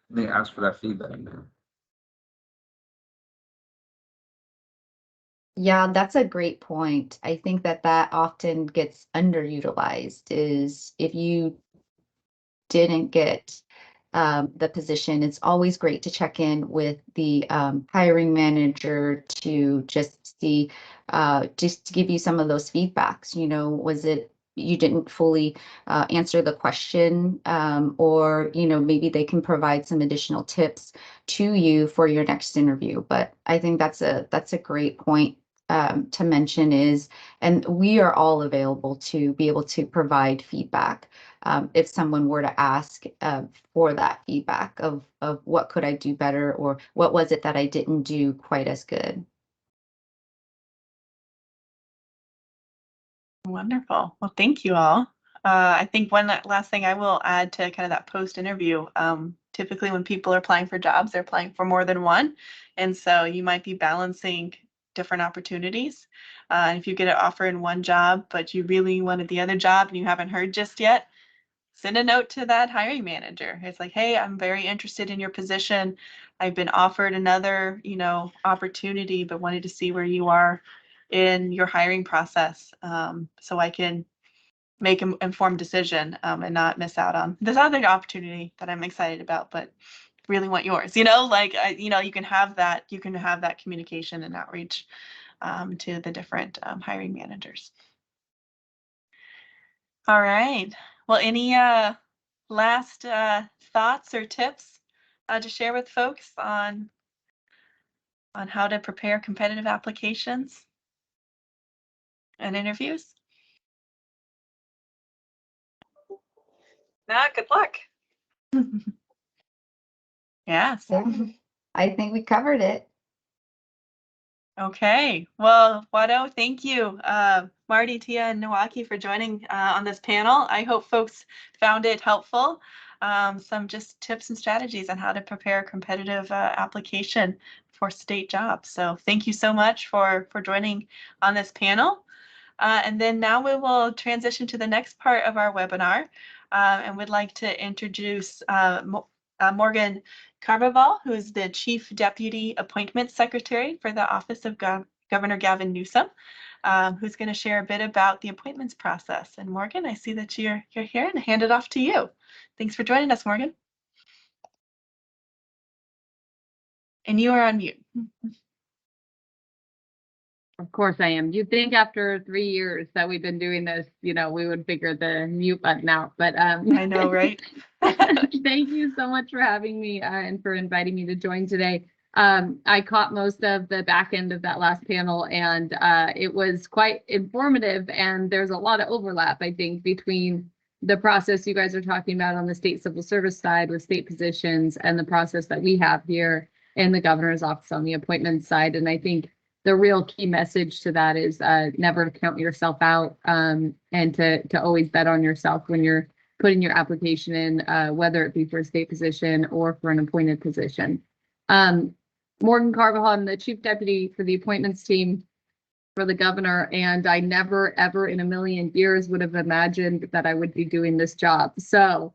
Let me ask for that feedback. Yeah, that's a great point. I think that often gets underutilized, is if you didn't get the position, it's always great to check in with the hiring manager to just see, just to give you some of those feedbacks. Was it you didn't fully answer the question, or maybe they can provide some additional tips to you for your next interview. But I think that's a great point to mention, and we are all available to be able to provide feedback. If someone were to ask for that feedback of what could I do better, or what was it that I didn't do quite as good. Wonderful. Well, thank you all. I think one last thing I will add to kind of that post-interview, typically when people are applying for jobs, they're applying for more than one. And so you might be balancing different opportunities. And if you get an offer in one job, but you really wanted the other job and you haven't heard just yet, send a note to that hiring manager. It's like, hey, I'm very interested in your position. I've been offered another, opportunity, but wanted to see where you are in your hiring process, so I can make an informed decision, and not miss out on this other opportunity that I'm excited about, but really want yours. You can have that communication and outreach to the different hiring managers. All right. Well, any last thoughts or tips to share with folks on how to prepare competitive applications and interviews? Nah, good luck. Yes. Yeah, I think we covered it. Okay. Well, Wado, thank you, Marty, Tia, and Nawaki for joining on this panel. I hope folks found it helpful. Some just tips and strategies on how to prepare a competitive application for state jobs. So thank you so much for joining on this panel. And then now we will transition to the next part of our webinar, and would like to introduce Morgan Carvajal, who is the Chief Deputy Appointments Secretary for the Office of Governor Gavin Newsom, who's going to share a bit about the appointments process. And Morgan, I see that you're here, and I hand it off to you. Thanks for joining us, Morgan. And you are on mute. Of course I am. You'd think after 3 years that we've been doing this, we would figure the mute button out, but I know, right? thank you so much for having me and for inviting me to join today. I caught most of the back end of that last panel, and it was quite informative, and there's a lot of overlap, I think, between the process you guys are talking about on the state civil service side with state positions and the process that we have here in the governor's office on the appointment side. And I think the real key message to that is never count yourself out, and to always bet on yourself when you're putting your application in, whether it be for a state position or for an appointed position. Morgan Carvajal, I'm the Chief Deputy for the appointments team for the governor, and I never, ever in a million years would have imagined that I would be doing this job. So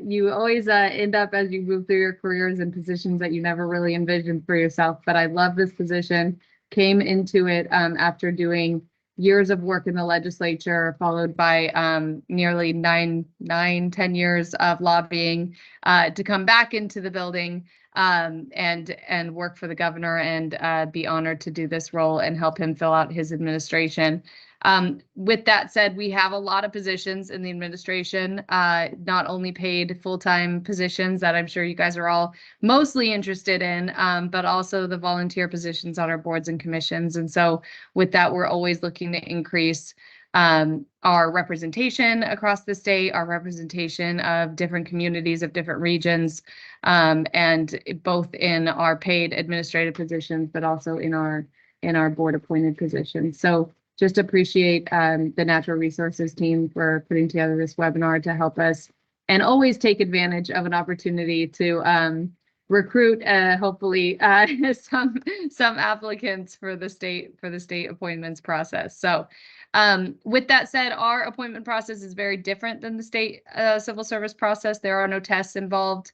you always end up, as you move through your careers, in positions that you never really envisioned for yourself. But I love this position. Came into it after doing years of work in the legislature, followed by nearly 10 years of lobbying to come back into the building and work for the governor and be honored to do this role and help him fill out his administration. With that said, we have a lot of positions in the administration, not only paid full-time positions that I'm sure you guys are all mostly interested in, but also the volunteer positions on our boards and commissions. And so with that, we're always looking to increase our representation across the state, our representation of different communities of different regions, and both in our paid administrative positions, but also in our board appointed positions. So just appreciate the Natural Resources team for putting together this webinar to help us, and always take advantage of an opportunity to recruit hopefully some applicants for the state appointments process. So with that said, our appointment process is very different than the state civil service process. There are no tests involved.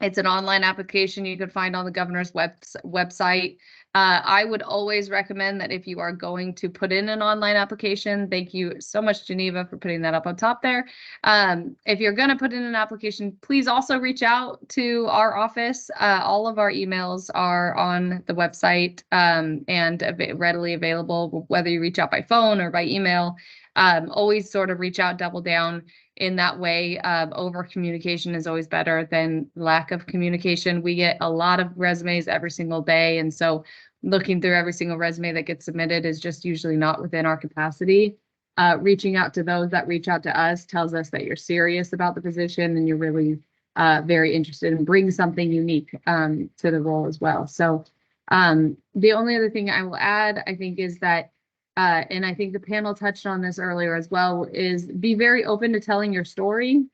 It's an online application you could find on the governor's website. I would always recommend that if you are going to put in an online application, thank you so much, Geneva, for putting that up on top there. If you're going to put in an application, please also reach out to our office. All of our emails are on the website and readily available, whether you reach out by phone or by email. Always sort of reach out, double down in that way. Over communication is always better than lack of communication. We get a lot of resumes every single day, and so looking through every single resume that gets submitted is just usually not within our capacity. Reaching out to those that reach out to us tells us that you're serious about the position and you're really very interested in bringing something unique to the role as well. So the only other thing I will add, I think, is that and I think the panel touched on this earlier as well, is be very open to telling your story.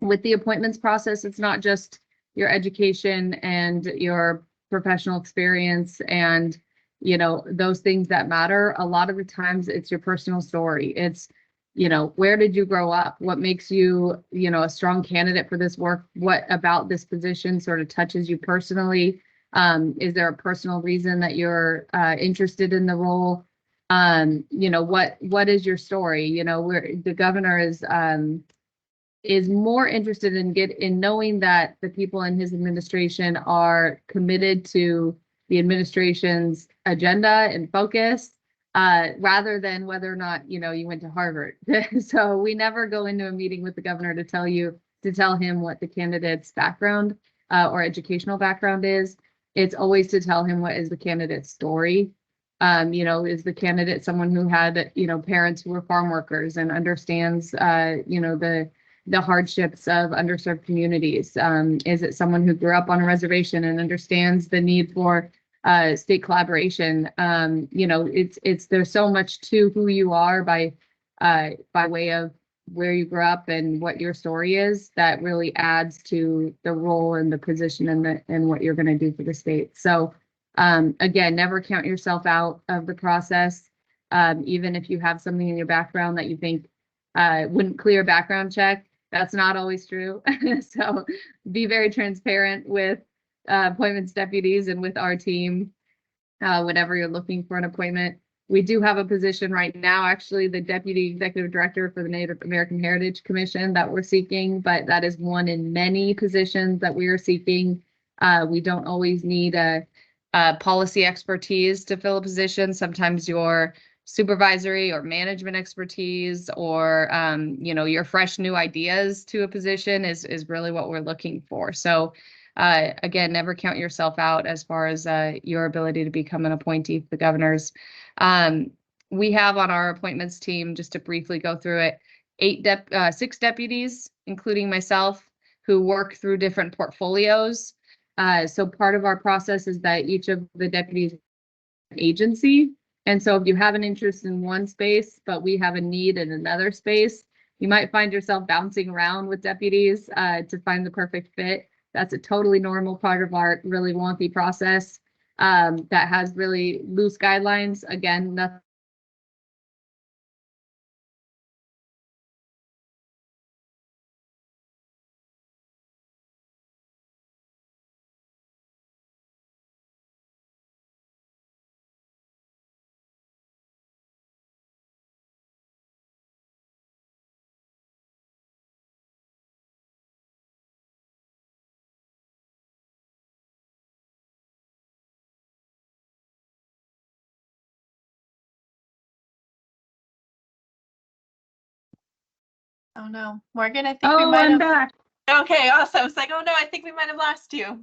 With the appointments process, it's not just your education and your professional experience and, you know, those things that matter. A lot of the times it's your personal story. It's, you know, where did you grow up? What makes you, you know, a strong candidate for this work? What about this position sort of touches you personally? Is there a personal reason that you're interested in the role? You know, what is your story? You know, where the governor is more interested in knowing that the people in his administration are committed to the administration's agenda and focus, rather than whether or not, you know, you went to Harvard. So we never go into a meeting with the governor to tell him what the candidate's background or educational background is. It's always to tell him what is the candidate's story. You know, is the candidate someone who had, you know, parents who were farm workers and understands, you know, the hardships of underserved communities? Is it someone who grew up on a reservation and understands the need for state collaboration? You know, there's so much to who you are by way of where you grew up and what your story is that really adds to the role and the position and what you're going to do for the state. So again, never count yourself out of the process. Even if you have something in your background that you think wouldn't clear a background check, that's not always true. So be very transparent with appointments deputies and with our team whenever you're looking for an appointment. We do have a position right now, actually, the Deputy Executive Director for the Native American Heritage Commission that we're seeking, but that is one in many positions that we are seeking. We don't always need a policy expertise to fill a position. Sometimes your supervisory or management expertise or you know, your fresh new ideas to a position is really what we're looking for. So again, never count yourself out as far as your ability to become an appointee for the governors. We have on our appointments team, just to briefly go through it, 6 deputies, including myself, who work through different portfolios. So part of our process is that each of the deputies agency. And so if you have an interest in one space, but we have a need in another space, you might find yourself bouncing around with deputies to find the perfect fit. That's a totally normal part of our really wonky process that has really loose guidelines. Again, nothing Oh no, Morgan, I think we Oh, might I'm have. back. Okay, awesome. It's like, oh no, I think we might have lost you.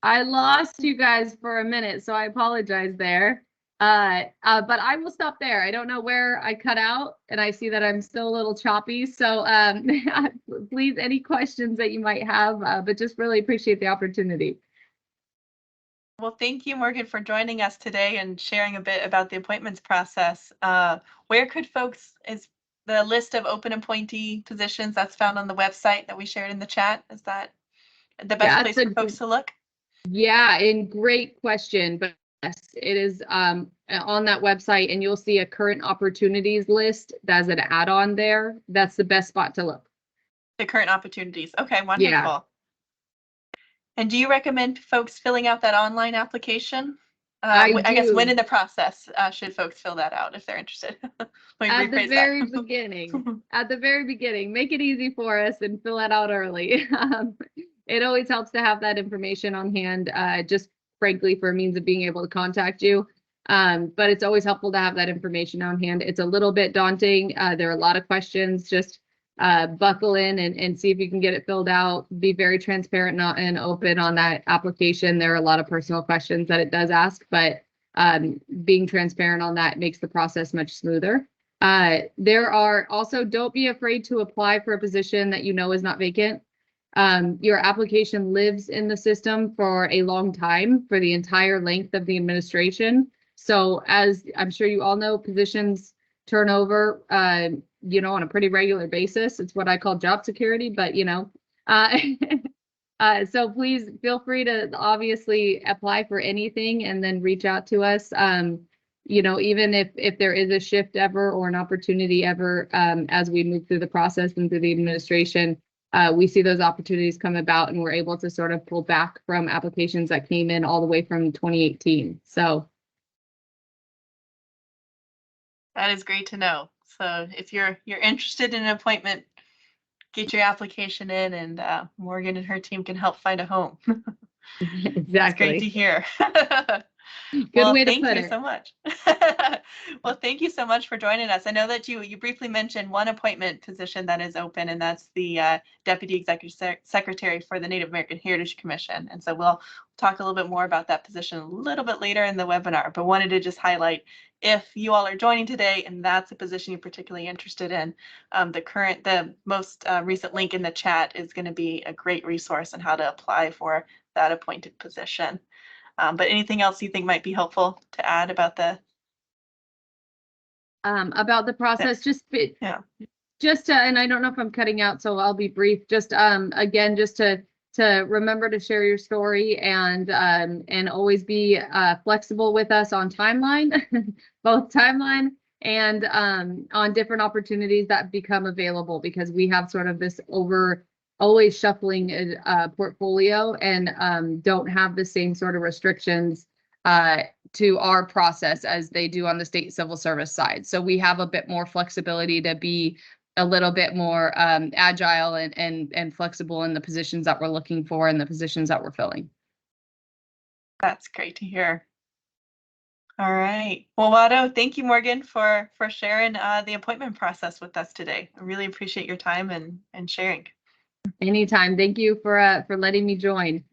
I lost you guys for a minute, so I apologize there. But I will stop there. I don't know where I cut out, and I see that I'm still a little choppy. So please, any questions that you might have, but just really appreciate the opportunity. Well, thank you, Morgan, for joining us today and sharing a bit about the appointments process. Where could folks, is the list of open appointee positions that's found on the website that we shared in the chat, is that the best place for folks to look? Yeah, and great question, but yes, it is on that website, and you'll see a current opportunities list. That's an add-on there. That's the best spot to look. The current opportunities. Okay, wonderful. And do you recommend folks filling out that online application? I guess when do. in the process should folks fill that out if they're interested? Let me At the rephrase very that. beginning, at the very beginning, make it easy for us and fill it out early. It always helps to have that information on hand, just frankly for a means of being able to contact you. But it's always helpful to have that information on hand. It's a little bit daunting. There are a lot of questions. Just buckle in and see if you can get it filled out. Be very transparent and open on that application. There are a lot of personal questions that it does ask, but being transparent on that makes the process much smoother. There are also, don't be afraid to apply for a position that you know is not vacant. Your application lives in the system for a long time, for the entire length of the administration. So as I'm sure you all know, positions turn over, on a pretty regular basis. It's what I call job security, but so please feel free to obviously apply for anything and then reach out to us. Even if there is a shift ever or an opportunity ever, as we move through the process and through the administration, we see those opportunities come about, and we're able to sort of pull back from applications that came in all the way from 2018. So That is great to know. So if you're interested in an appointment, get your application in, and Morgan and her team can help find a home. That's great to exactly. hear. Good Well, way to thank put you it. so much. Well, thank you so much for joining us. I know that you briefly mentioned one appointment position that is open, and that's the Deputy Executive Secretary for the Native American Heritage Commission. And so we'll talk a little bit more about that position a little bit later in the webinar, but wanted to just highlight, if you all are joining today and that's a position you're particularly interested in, the most recent link in the chat is going to be a great resource on how to apply for that appointed position. But anything else you think might be helpful to add about the Process, yeah. Just to, and I don't know if I'm cutting out, so I'll be brief. Just again, just to remember to share your story and always be flexible with us on timeline, both timeline and on different opportunities that become available, because we have sort of this always shuffling portfolio, and don't have the same sort of restrictions to our process as they do on the state civil service side. So we have a bit more flexibility to be a little bit more agile and flexible in the positions that we're looking for and the positions that we're filling. That's great to hear. All right. Well, Wado, thank you, Morgan, for sharing the appointment process with us today. I really appreciate your time and sharing. Anytime. Thank you for letting me join.